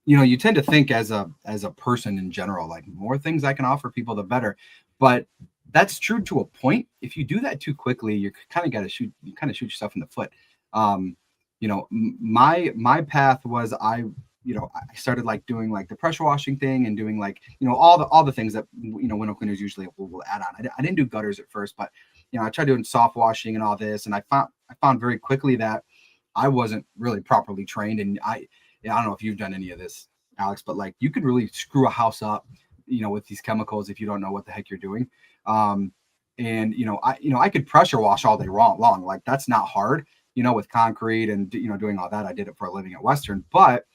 You tend to think as a person in general, like more things I can offer people, the better. But that's true to a point. If you do that too quickly, you kind of shoot yourself in the foot. My path was I started like doing like the pressure washing thing and doing like, all the things that, window cleaners usually will add on. I didn't do gutters at first, but, I tried doing soft washing and all this. And I found very quickly that I wasn't really properly trained. And I don't know if you've done any of this, Alex, but like you could really screw a house up, with these chemicals if you don't know what the heck you're doing. I could pressure wash all day long. Like that's not hard, with concrete and, doing all that. I did it for a living at Western, but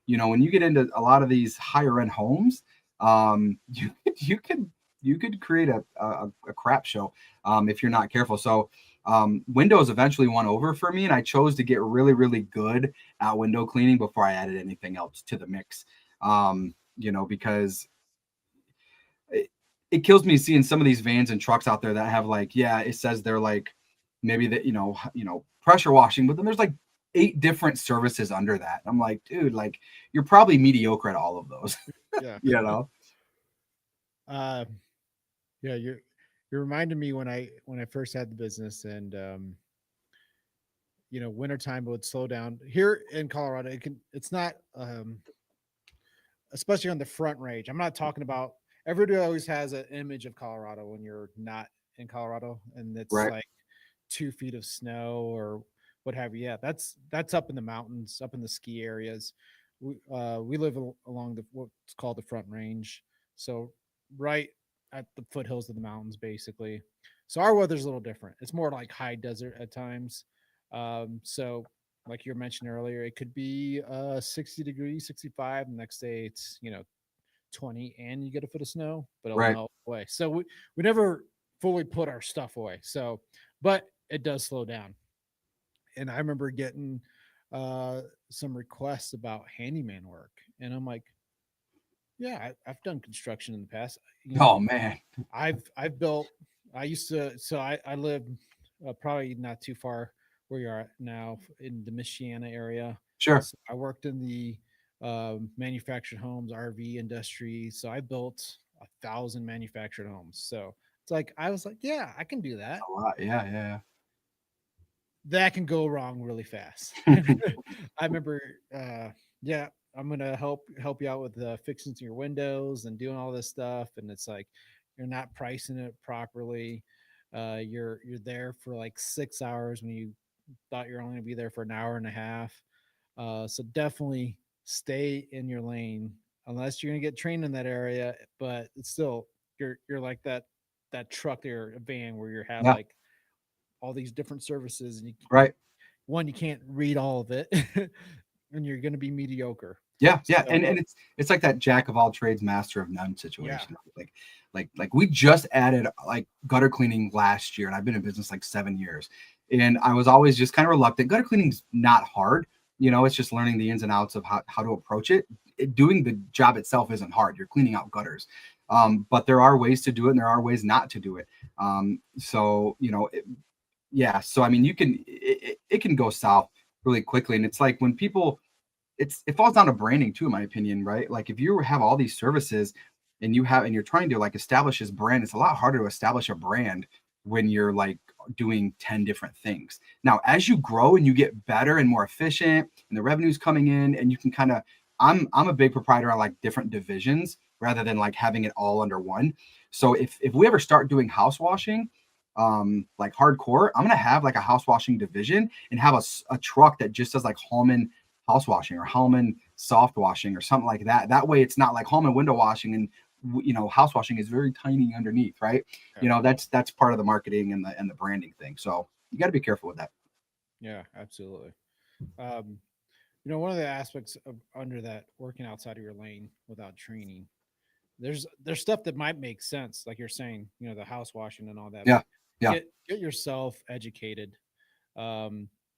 when you get into a lot of these higher end homes, you could create a crap show if you're not careful. So Windows eventually won over for me, and I chose to get really, really good at window cleaning before I added anything else to the mix. Because it kills me seeing some of these vans and trucks out there that have like, yeah, it says they're like maybe that, pressure washing, but then there's like 8 different services under that. I'm like, dude, like you're probably mediocre at all of those. Yeah. Uh, yeah, you're reminding me when I first had the business, and wintertime would slow down here in Colorado. It's not especially on the front range. I'm not talking about everybody always has an image of Colorado when you're not in Colorado, and it's Right. like 2 feet of snow or what have you. Yeah, that's up in the mountains, up in the ski areas. We live along the what's called the Front Range, so right at the foothills of the mountains, basically. So our weather's a little different. It's more like high desert at times. So like you were mentioning earlier, it could be 60 degrees, 65. The next day it's 20 and you get a foot of snow, but it'll Right. melt away. So we never fully put our stuff away. So, but it does slow down. And I remember getting some requests about handyman work. And I'm like, yeah, I've done construction in the past. Oh man. I've built, I used to, so I live probably not too far where you're at now in the Michiana area. Sure. So I worked in the manufactured homes, RV industry. So I built 1,000 manufactured homes. So it's like, I was like, yeah, I can do that. A lot. Yeah. That can go wrong really fast. Yeah. I remember, yeah, I'm gonna help you out with fixing your windows and doing all this stuff, and it's like you're not pricing it properly. You're there for like 6 hours when you thought you're only gonna be there for an hour and a half. So definitely stay in your lane unless you're gonna get trained in that area. But it's still you're like that truck or a van where you have Yeah. like all these different services and Right. you can't read all of it and you're going to be mediocre. Yeah, So and it's like that jack of all trades, master of none yeah, situation. Like we just added like gutter cleaning last year, and I've been in business like 7 years, and I was always just kind of reluctant. Gutter cleaning's not hard, it's just learning the ins and outs of how to approach it. Doing the job itself isn't hard. You're cleaning out gutters, but there are ways to do it, and there are ways not to do it. So yeah. So I mean, it can go south really quickly, and it's like when people it falls down to branding too, in my opinion, right? Like if you have all these services and you're trying to like establish this brand, it's a lot harder to establish a brand when you're like doing 10 different things. Now, as you grow and you get better and more efficient and the revenue's coming in and you can kind of I'm a big proprietor on like different divisions rather than like having it all under one. So if we ever start doing house washing, like hardcore, I'm gonna have like a house washing division and have a truck that just does like Hallman house washing or Hellman soft washing or something like that. That way it's not like Hellman window washing and house washing is very tiny underneath, right? yeah, That's part of the marketing and the branding thing. So you got to be careful with that. yeah, absolutely. um one of the aspects of under that working outside of your lane without training, there's stuff that might make sense like you're saying, the house washing and all that, Yeah. but Yeah. get yourself educated,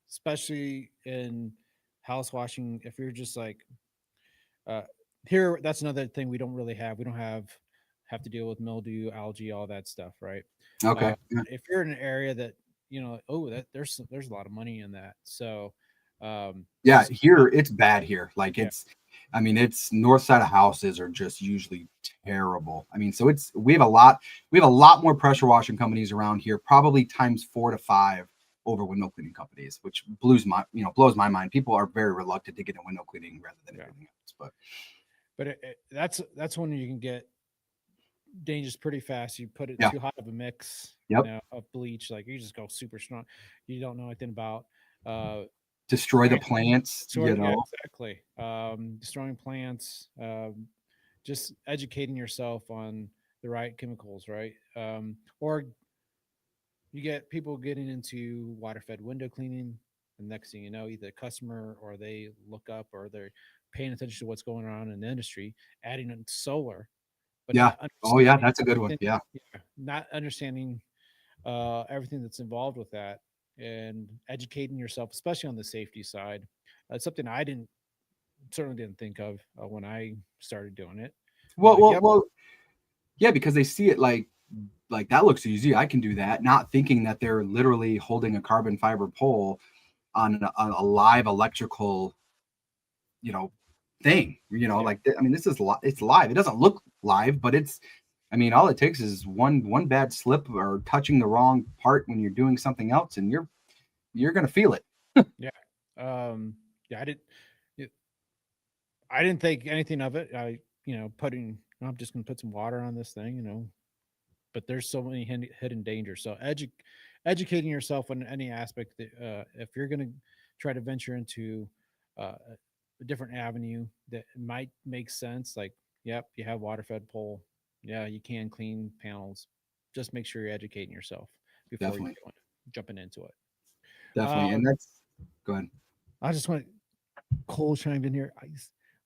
especially in house washing. If you're just like uh here, that's another thing we don't have to deal with mildew, algae, all that stuff, right? Okay. Yeah. If you're in an area that oh, that there's a lot of money in that. So Yeah, just here it's bad here. Like yeah, I mean, it's north side of houses are just usually terrible. I mean, so we have a lot more pressure washing companies around here, probably times 4 to 5 over window cleaning companies, which blows my mind. People are very reluctant to get in window cleaning rather than yeah. everything else. But But that's when you can get dangerous pretty fast. You put it yeah, too hot of a mix, yep. of bleach, like you just go super strong. You don't know anything about uh Destroy the plants, yeah, exactly. Destroying plants, just educating yourself on the right chemicals, right? Or you get people getting into water fed window cleaning, and next thing you know, either the customer or they look up or they're paying attention to what's going on in the industry, adding in solar, but Yeah. not Oh yeah, understanding that's a good one. everything. Yeah. Yeah, not understanding everything that's involved with that, and educating yourself, especially on the safety side. That's something I didn't certainly didn't think of when I started doing it. I'm Well, like, well, yep, well, yeah, because they see it like that looks easy. I can do that, not thinking that they're literally holding a carbon fiber pole on a live electrical, you know, thing. yeah, Like I mean, this is it's live. It doesn't look live, but I mean, all it takes is one bad slip or touching the wrong part when you're doing something else, and you're gonna feel it. Yeah. Yeah, it, I didn't think anything of it. I'm just gonna put some water on this thing, but there's so many hidden dangers. So educating yourself on any aspect that, if you're going to try to venture into a different avenue that might make sense, like, yep, you have water fed pole. Yeah, you can clean panels. Just make sure you're educating yourself before you Definitely, go jumping into it. definitely, and Um, that's go ahead. I just want Cole chimed in here.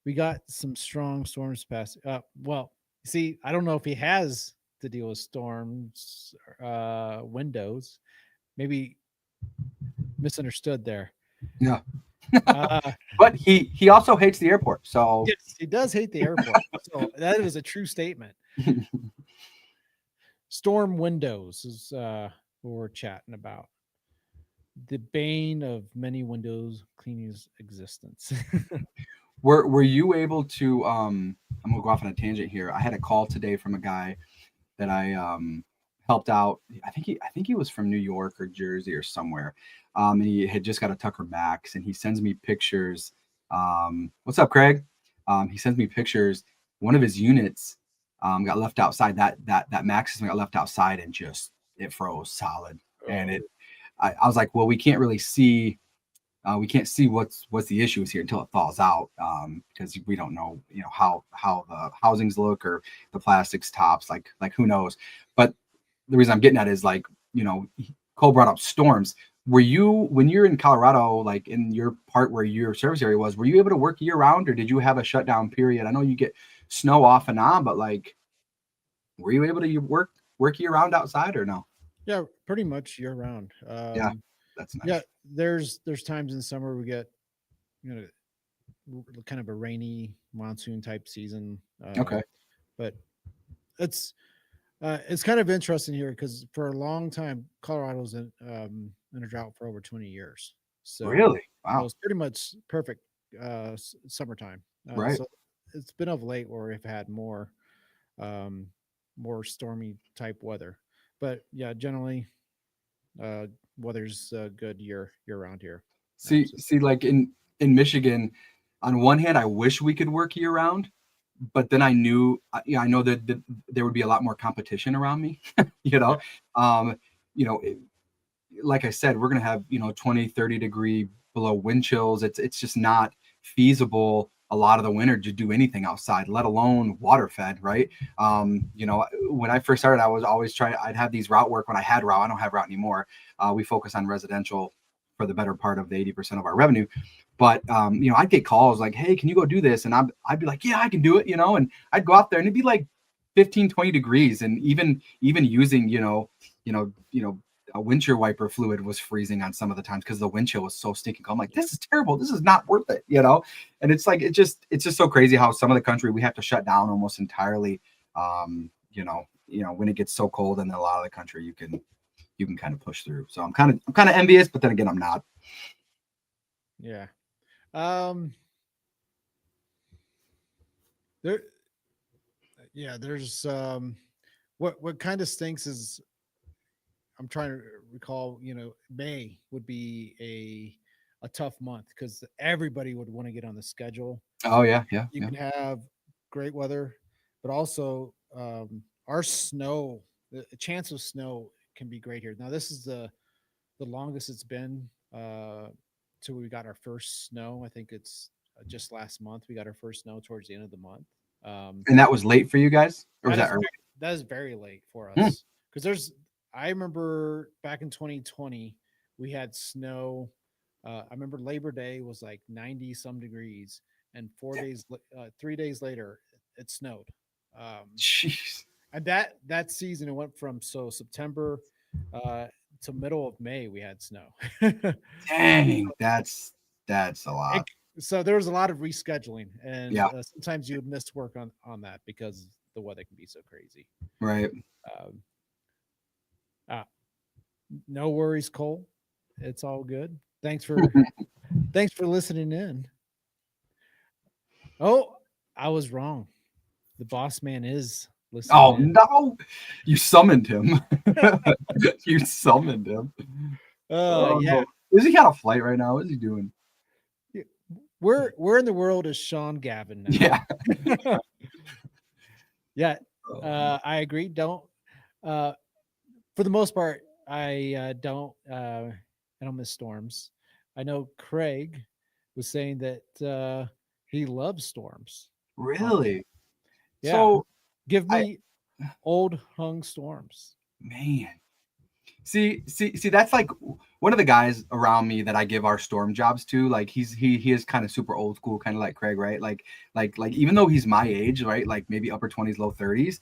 We got some strong storms past. Well, see, I don't know if he has to deal with storms, windows. Maybe misunderstood there. Yeah, Uh, but he also hates the airport. So yes, he does hate the airport. So that is a true statement. Storm windows is what we're chatting about. The bane of many windows cleaning's existence. were you able to? I'm gonna go off on a tangent here. I had a call today from a guy that I helped out. I think he was from New York or Jersey or somewhere. And he had just got a Tucker Max, and he sends me pictures. What's up, Craig? He sends me pictures. One of his units got left outside. That Max system got left outside, and just it froze solid. And Oh, I was like, well, we can't see what's the issue is here until it thaws out, because we don't know, how the housings look or the plastics tops, like who knows. But the reason I'm getting at is, like, Cole brought up storms. Were you, when you're in Colorado, like in your part where your service area was, were you able to work year round, or did you have a shutdown period? I know you get snow off and on, but like, were you able to work year round outside or no? yeah, pretty much year round. Yeah, that's Yeah, nice. there's times in the summer we get, you know kind of a rainy monsoon type season. Okay. But it's it's kind of interesting here because for a long time Colorado's in a drought for over 20 years. So Really? Wow. it's pretty much perfect summertime. Right. So it's been of late where we've had um, more stormy type weather. But yeah, generally uh, weather's good year round here. Absolutely. See, like in Michigan, on one hand, I wish we could work year round, but then I know that there would be a lot more competition around me. You Yeah. know, um, you know, like I said, we're gonna have 20-30 degree below wind chills. It's just not feasible a lot of the winter to do anything outside, let alone water fed, right? When I first started, I was always trying. I'd have these route work when I had route. I don't have route anymore. We focus on residential for the better part of the 80% of our revenue. But I'd get calls like, "Hey, can you go do this?" And I'd be like, "Yeah, I can do it," and I'd go out there and it'd be like 15-20 degrees, and even using a windshield wiper fluid was freezing on some of the times because the wind chill was so stinking cold. I'm like, this is terrible. This is not worth it. And it's like it's just so crazy how some of the country we have to shut down almost entirely. When it gets so cold, and a lot of the country you can kind of push through. So I'm kind of envious, but then again, I'm not. Yeah. Um, there, yeah, there's what kind of stinks is I'm trying to recall, May would be a tough month because everybody would want to get on the schedule. Oh yeah, yeah, You yeah. can have great weather, but also our snow, the chance of snow can be great here. Now this is the longest it's been till we got our first snow. I think it's just last month we got our first snow towards the end of the month. Um, And that was late for you guys, or was that that is early? that is very late for Hmm. us because there's. I remember back in 2020 we had snow. I remember Labor Day was like 90 some degrees, and 3 days later it snowed. Jeez, And that season it went from September uh, to middle of May we had snow. dang, that's a it, lot. so there was a lot of rescheduling, and Yeah, sometimes you would miss work on that because the weather can be so crazy. right. Um, uh, no worries, Cole. It's all good. Thanks for listening in. Oh, I was wrong. The boss man is listening Oh in. no, you summoned him. You summoned him. Yeah. Oh, is he on a flight right now? What is he doing? Yeah. We're in the world of Sean Gavin now. Yeah. Yeah, Oh, I agree. Don't uh for the most part, I don't miss storms. I know Craig was saying that he loves storms. Um, really? yeah, So give I me old hung storms. man. See, that's like one of the guys around me that I give our storm jobs to. Like he is kind of super old school, kind of like Craig, right? Like even though he's my age, right? Like maybe upper 20s, low 30s,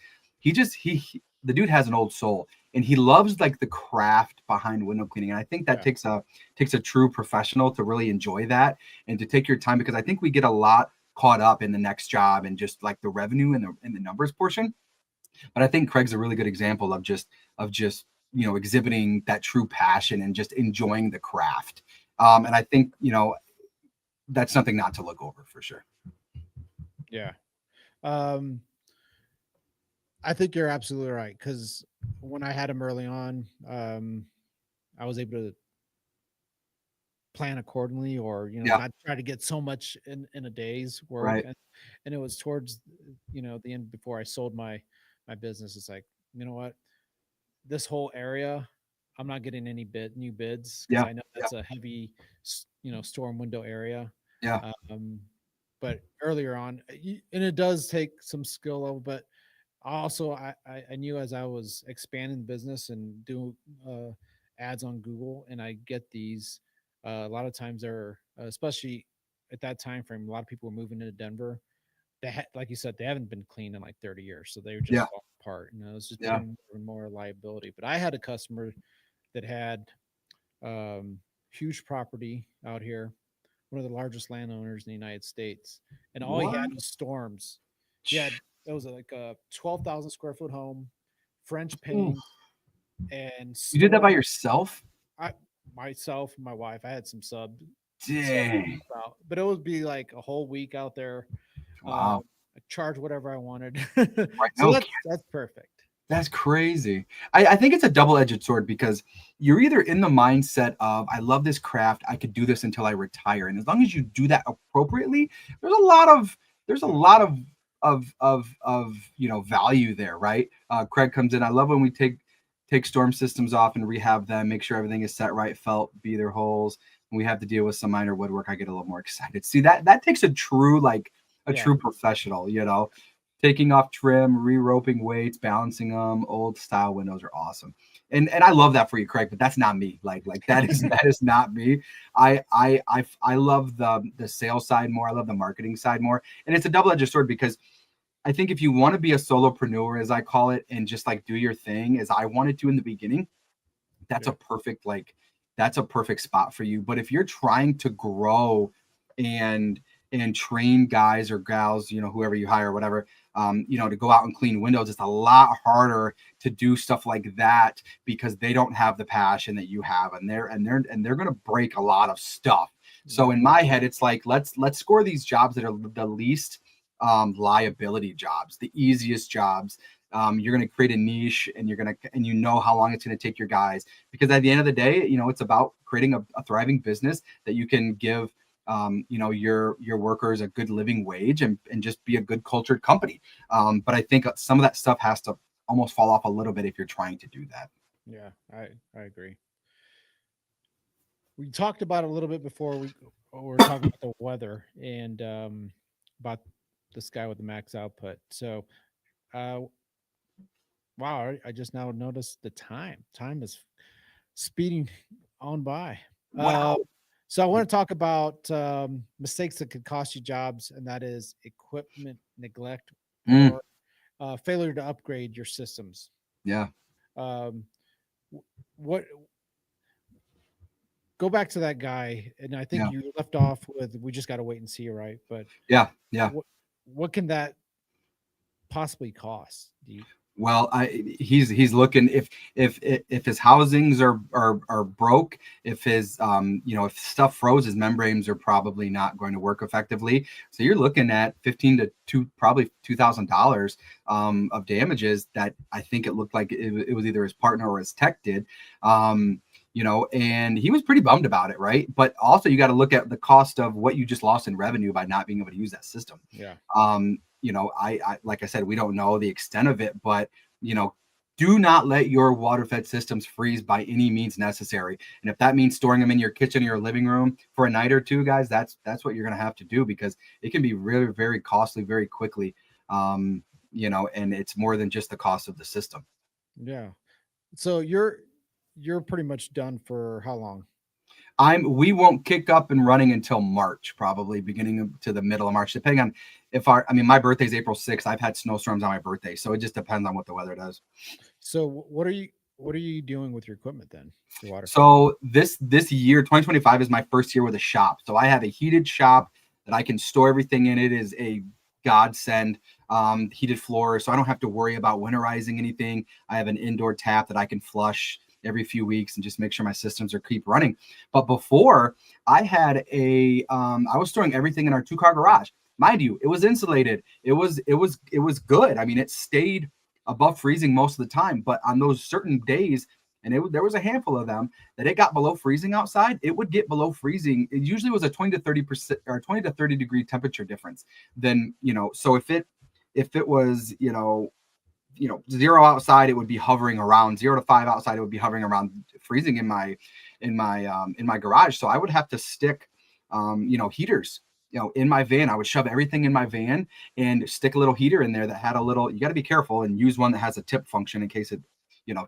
the dude has an old soul and he loves like the craft behind window cleaning. And I think that Yeah, takes a true professional to really enjoy that and to take your time because I think we get a lot caught up in the next job and just like the revenue and the numbers portion. But I think Craig's a really good example of just exhibiting that true passion and just enjoying the craft. And I think that's something not to look over for sure. yeah. Um, I think you're absolutely right because when I had him early on, I was able to plan accordingly or Yeah. not try to get so much in a day's work Right. and it was towards the end before I sold my business. It's like, you know what, this whole area, I'm not getting any new bids because Yeah. I know Yeah. that's a heavy storm window area. Yeah. um but earlier on, and it does take some skill level, but also I knew as I was expanding the business and doing ads on Google, and I get these a lot of times they're especially at that time frame, a lot of people were moving into Denver. Like you said, they haven't been cleaned in like 30 years, so they were Yeah. just falling apart. It's just Yeah. becoming more and more liability. But I had a customer that had um, huge property out here, one of the largest landowners in the United States, and all he What? had was storms. He had It was like a 12,000 square foot home, French Ooh. paint, and You did that by storm. yourself? I myself and my wife, I had some sub Dang. out, but it would be like a whole week out there. Wow. I charge whatever I wanted, Right. so No, that's perfect. that's crazy. I think it's a double-edged sword because you're either in the mindset of I love this craft, I could do this until I retire. And as long as you do that appropriately, there's a lot of there's a lot of value there, right? Craig comes in. I love when we take storm systems off and rehab them, make sure everything is set right, felt, be their holes. When we have to deal with some minor woodwork, I get a little more excited. See that takes a true a Yeah, true professional, taking off trim, re-roping weights, balancing them. Old style windows are awesome, and I love that for you, Craig. But that's not me. Like that is that is not me. I love the sales side more. I love the marketing side more, and it's a double edged sword because I think if you want to be a solopreneur, as I call it, and just like do your thing, as I wanted to in the beginning, that's yeah, a perfect that's a perfect spot for you. But if you're trying to grow and train guys or gals, whoever you hire, whatever, to go out and clean windows, it's a lot harder to do stuff like that because they don't have the passion that you have, and they're going to break a lot of stuff. So yeah, in my head, it's like let's score these jobs that are the least liability jobs, the easiest jobs. You're going to create a niche, and you know how long it's going to take your guys, because at the end of the day, it's about creating a thriving business that you can give your workers a good living wage, and just be a good cultured company. But I think some of that stuff has to almost fall off a little bit if you're trying to do that. yeah. I agree. We talked about it a little bit before. We were talking about the weather and about this guy with the max output. So, uh, wow, I just now noticed the time. Time is speeding on by. Uh, Wow. so I want to talk about mistakes that could cost you jobs, and that is equipment neglect Mm, or failure to upgrade your systems. yeah. Um, what Go back to that guy, and I think Yeah. you left off with we just got to wait and see, right? But Yeah. Yeah. what can that possibly cost? Do you? Well, he's looking if his housings are broke, if his if stuff froze, his membranes are probably not going to work effectively. So you're looking at probably $2,000 of damages that I think it looked like it was either his partner or his tech did. And he was pretty bummed about it, right? But also you got to look at the cost of what you just lost in revenue by not being able to use that system. Yeah. I like I said, we don't know the extent of it, but do not let your water fed systems freeze by any means necessary. And if that means storing them in your kitchen or your living room for a night or two, guys, that's what you're going to have to do, because it can be really very costly very quickly. And it's more than just the cost of the system. Yeah. So you're pretty much done for how long? We won't kick up and running until March, probably beginning to the middle of March, depending on my birthday's April 6th. I've had snowstorms on my birthday, so it just depends on what the weather does. So what are you doing with your equipment then? Your water. So this year, 2025, is my first year with a shop. So I have a heated shop that I can store everything in. It is a godsend. Heated floor, so I don't have to worry about winterizing anything. I have an indoor tap that I can flush every few weeks and just make sure my systems are keep running. But before, I had I was storing everything in our 2-car garage. Mind you, it was insulated. It was good. I mean, it stayed above freezing most of the time, but on those certain days, and there was a handful of them that it got below freezing outside, it would get below freezing. It usually was a 20 to 30% or 20 to 30 degree temperature difference. Then, so if it was, 0 outside, it would be hovering around 0 to 5 outside. It would be hovering around freezing in my garage. So I would have to stick, heaters, in my van. I would shove everything in my van and stick a little heater in there that had a little, you got to be careful and use one that has a tip function in case it,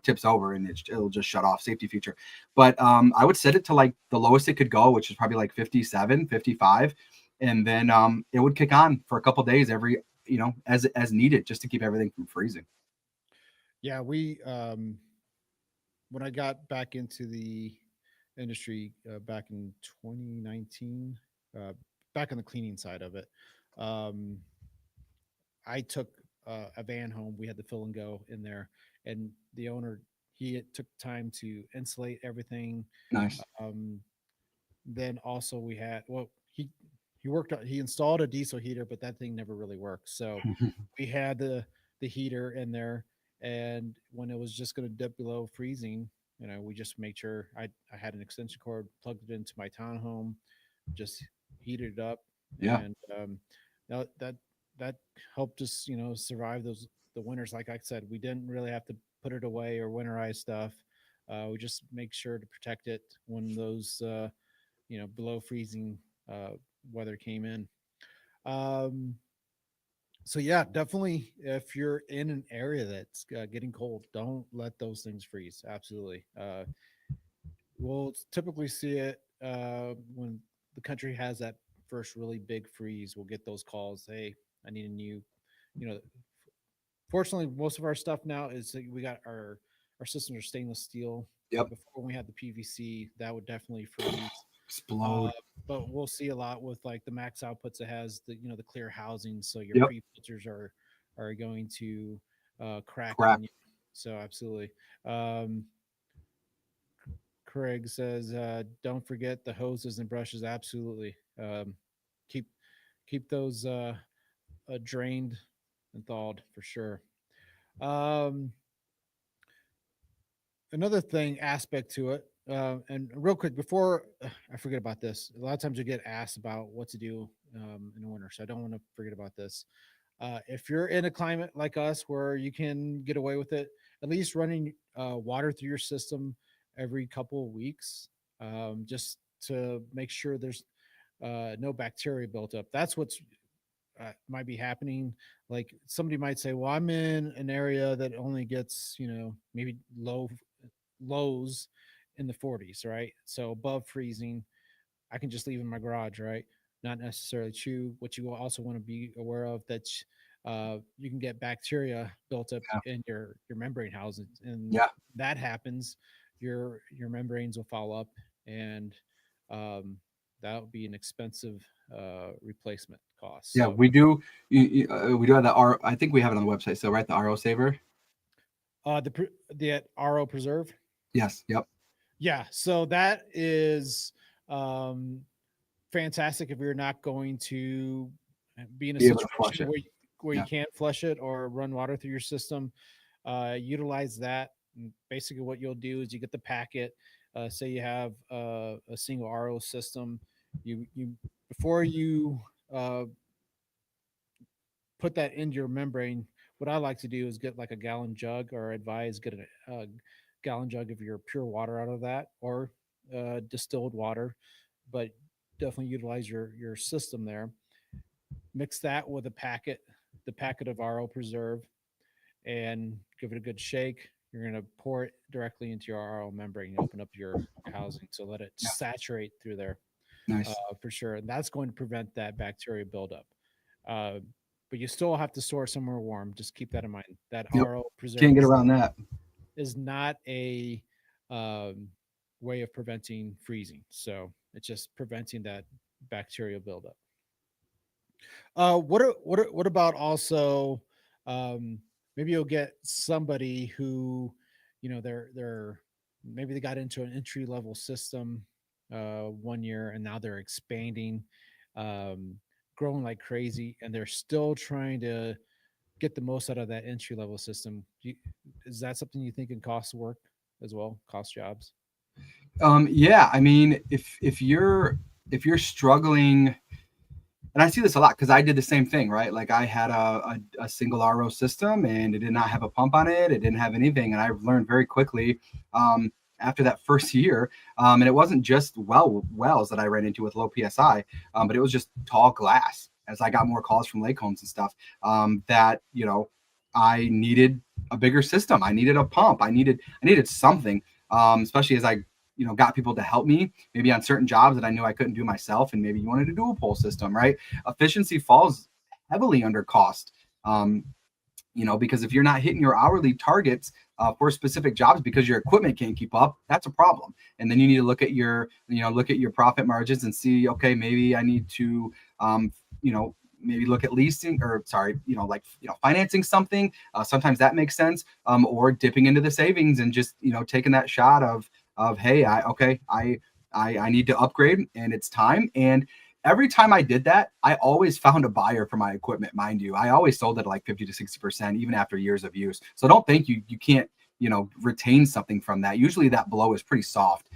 tips over and it'll just shut off, safety feature. But I would set it to like the lowest it could go, which is probably like 57, 55. And then it would kick on for a couple days every, as needed, just to keep everything from freezing. Yeah, we when I got back into the industry back in 2019, back on the cleaning side of it, um, I took a van home. We had the fill and go in there, and the owner he took time to insulate everything. Nice. Um, then also we had he worked on he installed a diesel heater, but that thing never really worked. So we had the heater in there, and when it was just going to dip below freezing, we just made sure I had an extension cord, plugged it into my townhome, just heated it up, Yeah. and that helped us survive the winters. Like I said, we didn't really have to put it away or winterize stuff. We just make sure to protect it when those below freezing weather came in. Um, so yeah, definitely if you're in an area that's getting cold, don't let those things freeze. Absolutely. We'll typically see it when the country has that first really big freeze. We'll get those calls. Hey, I need a new, you know. Fortunately, most of our stuff now is we got our systems are stainless steel. Yep. Before we had the PVC, that would definitely freeze. Explode. But we'll see a lot with like the max outputs. It has the clear housing, so your Yep. pre filters are going to crack Crap. on you. So absolutely. Um, Craig says, "Don't forget the hoses and brushes." Absolutely. Keep keep those drained and thawed for sure. Um, Another thing aspect to it, and real quick before I forget about this, a lot of times you get asked about what to do in the winter, so I don't want to forget about this. If you're in a climate like us where you can get away with it, at least running water through your system every couple of weeks, just to make sure there's no bacteria built up. That's what's might be happening. Like somebody might say, "Well, I'm in an area that only gets maybe lows in the 40s, right? So above freezing, I can just leave in my garage, right? Not necessarily true. What you also want to be aware of that you can get bacteria built up Yeah. in your membrane housing, and Yeah. that happens, your membranes will fall up, and um, that would be an expensive replacement cost. Yeah. So We do. We do have the R. I think we have it on the website. So right, the RO saver. The RO Preserve. Yes. Yep. Yeah, so that is um, fantastic if you're not going to be in a Be able to flush situation it. where you Yeah. can't flush it or run water through your system. Utilize that. And basically, what you'll do is you get the packet. Say you have a single RO system. You before you uh, put that into your membrane. What I like to do is get like a gallon jug, or advise get a gallon jug of your pure water out of that, or distilled water, but definitely utilize your system there. Mix that with the packet of RO Preserve, and give it a good shake. You're going to pour it directly into your RO membrane. You open up your housing to let it Yeah. saturate through there Nice. for sure. And that's going to prevent that bacteria buildup. Uh, but you still have to store it somewhere warm. Just keep that in mind. That Yep. RO Preserve Can't get around that. is not a um, way of preventing freezing. So it's just preventing that bacterial buildup. What about also maybe you'll get somebody who, they're maybe they got into an entry level system 1 year, and now they're expanding, um, growing like crazy, and they're still trying to get the most out of that entry level system. Is that something you think can cost work as well, cost jobs? Yeah. I mean, if you're struggling, and I see this a lot because I did the same thing, right? Like I had a single RO system and it did not have a pump on it. It didn't have anything. And I learned very quickly after that first year. And it wasn't just wells that I ran into with low PSI, but it was just tall glass as I got more calls from lake homes and stuff that, I needed a bigger system. I needed a pump. I needed something, especially as I got people to help me maybe on certain jobs that I knew I couldn't do myself, and maybe you wanted to do a pole system, right? Efficiency falls heavily under cost. Um, because if you're not hitting your hourly targets for specific jobs because your equipment can't keep up, that's a problem. And then you need to look at your profit margins and see, okay, maybe I need to, maybe look at leasing, or sorry, financing something. Sometimes that makes sense, or dipping into the savings and just, taking that shot of, hey, I need to upgrade and it's time. And every time I did that, I always found a buyer for my equipment. Mind you, I always sold it at like 50 to 60%, even after years of use. So don't think you can't, retain something from that. Usually that blow is pretty soft.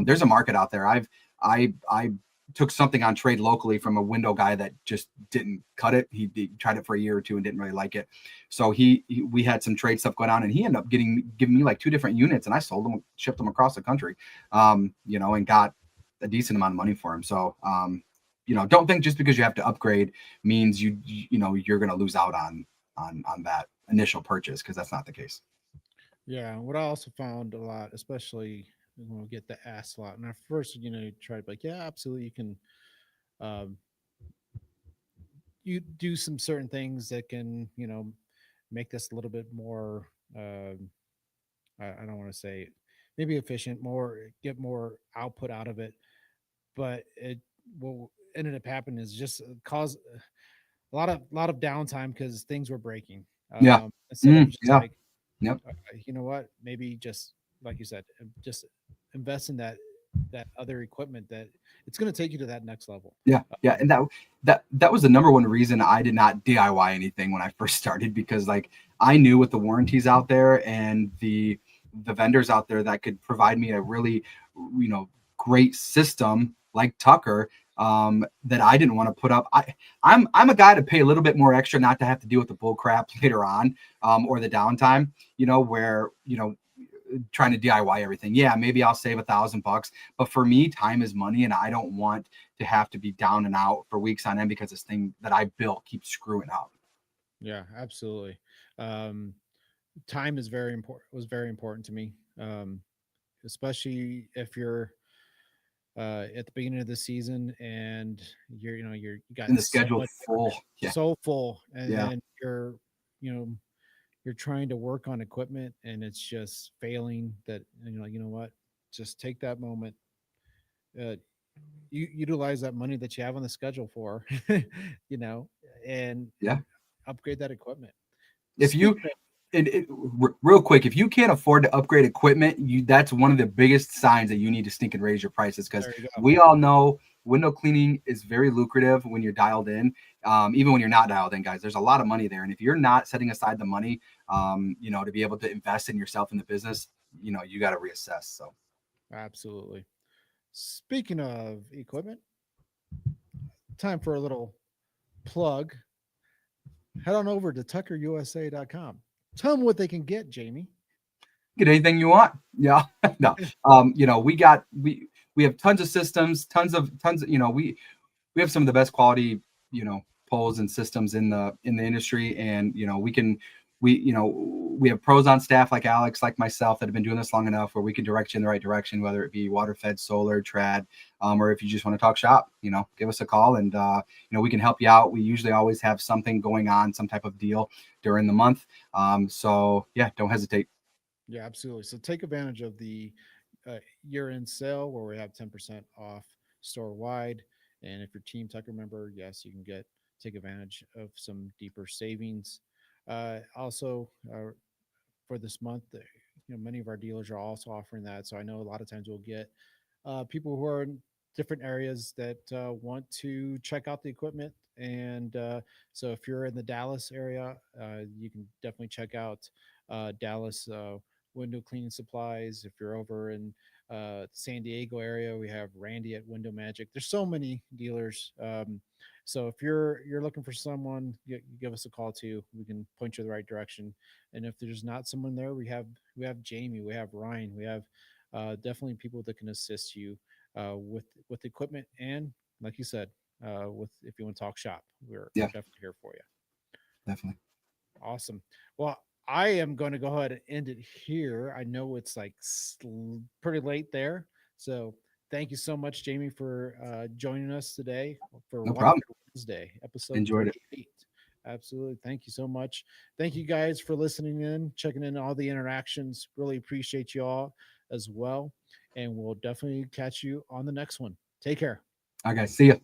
There's a market out there. I took something on trade locally from a window guy that just didn't cut it. He tried it for a year or two and didn't really like it. So we had some trade stuff going on, and he ended up giving me like 2 different units, and I sold them, shipped them across the country, and got a decent amount of money for him. So, don't think just because you have to upgrade means you're going to lose out on that initial purchase, because that's not the case. Yeah, what I also found a lot, especially when we get the ass a lot, and at first, you try to be like, yeah, absolutely, you can, um, you do some certain things that can, make this a little bit more, I don't want to say maybe efficient, get more output out of it, but it what ended up happening is just cause a lot of downtime because things were breaking. Yeah. Instead of just Yeah. like, Yep. you know what, maybe just like you said, just invest in that other equipment that it's going to take you to that next level. Yeah. Yeah. And that was the number one reason I did not DIY anything when I first started, because like I knew with the warranties out there and the vendors out there that could provide me a really, great system like Tucker, that I didn't want to put up. I'm a guy to pay a little bit more extra not to have to deal with the bull crap later on, or the downtime, where, trying to DIY everything. Yeah, maybe I'll save $1,000, but for me, time is money, and I don't want to have to be down and out for weeks on end because this thing that I built keeps screwing up. Yeah, absolutely. Um, Time is very important. Was very important to me, especially if you're at the beginning of the season and you got And the so schedule much full. Yeah. so full, and Yeah. then you know you're trying to work on equipment and it's just failing. That, and you're like, you know what, just take that moment, uh, you utilize that money that you have on the schedule for, you know, and Yeah. upgrade that equipment. If you Speaking of, Real quick, if you can't afford to upgrade equipment, that's one of the biggest signs that you need to stink and raise your prices, because There you go. we all know window cleaning is very lucrative when you're dialed in. Even when you're not dialed in, guys, there's a lot of money there. And if you're not setting aside the money, to be able to invest in yourself in the business, you got to reassess. So Absolutely. Speaking of equipment, time for a little plug. Head on over to tuckerusa.com. Tell them what they can get, Jamie. get anything you want. Yeah. No. We have tons of systems, we have some of the best quality, poles and systems in the industry. And, we have pros on staff like Alex, like myself, that have been doing this long enough where we can direct you in the right direction, whether it be water fed, solar, trad, or if you just want to talk shop, give us a call, and, we can help you out. We usually always have something going on, some type of deal during the month. So yeah, don't hesitate. Yeah, absolutely. So take advantage of the year-end sale where we have 10% off store wide. And if you're Team Tucker member, yes, you can take advantage of some deeper savings. Also, for this month, many of our dealers are also offering that. So I know a lot of times we'll get people who are in different areas that want to check out the equipment. And so if you're in the Dallas area, you can definitely check out Dallas window cleaning supplies. If you're over in San Diego area, we have Randy at Window Magic. There's so many dealers. So if you're looking for someone, give us a call too. We can point you in the right direction. And if there's not someone there, we have Jamie, we have Ryan, we have definitely people that can assist you with equipment, and like you said, with if you want to talk shop, we're Yeah, definitely here for you. definitely. Awesome. Well, I am going to go ahead and end it here. I know it's like pretty late there, so thank you so much, Jamie, for joining us today for No problem. Waterford Wednesday, episode Enjoyed it. 38. Absolutely. Thank you so much. Thank you guys for listening in, checking in all the interactions. Really appreciate you all as well. And we'll definitely catch you on the next one. Take care. All right, guys. See ya.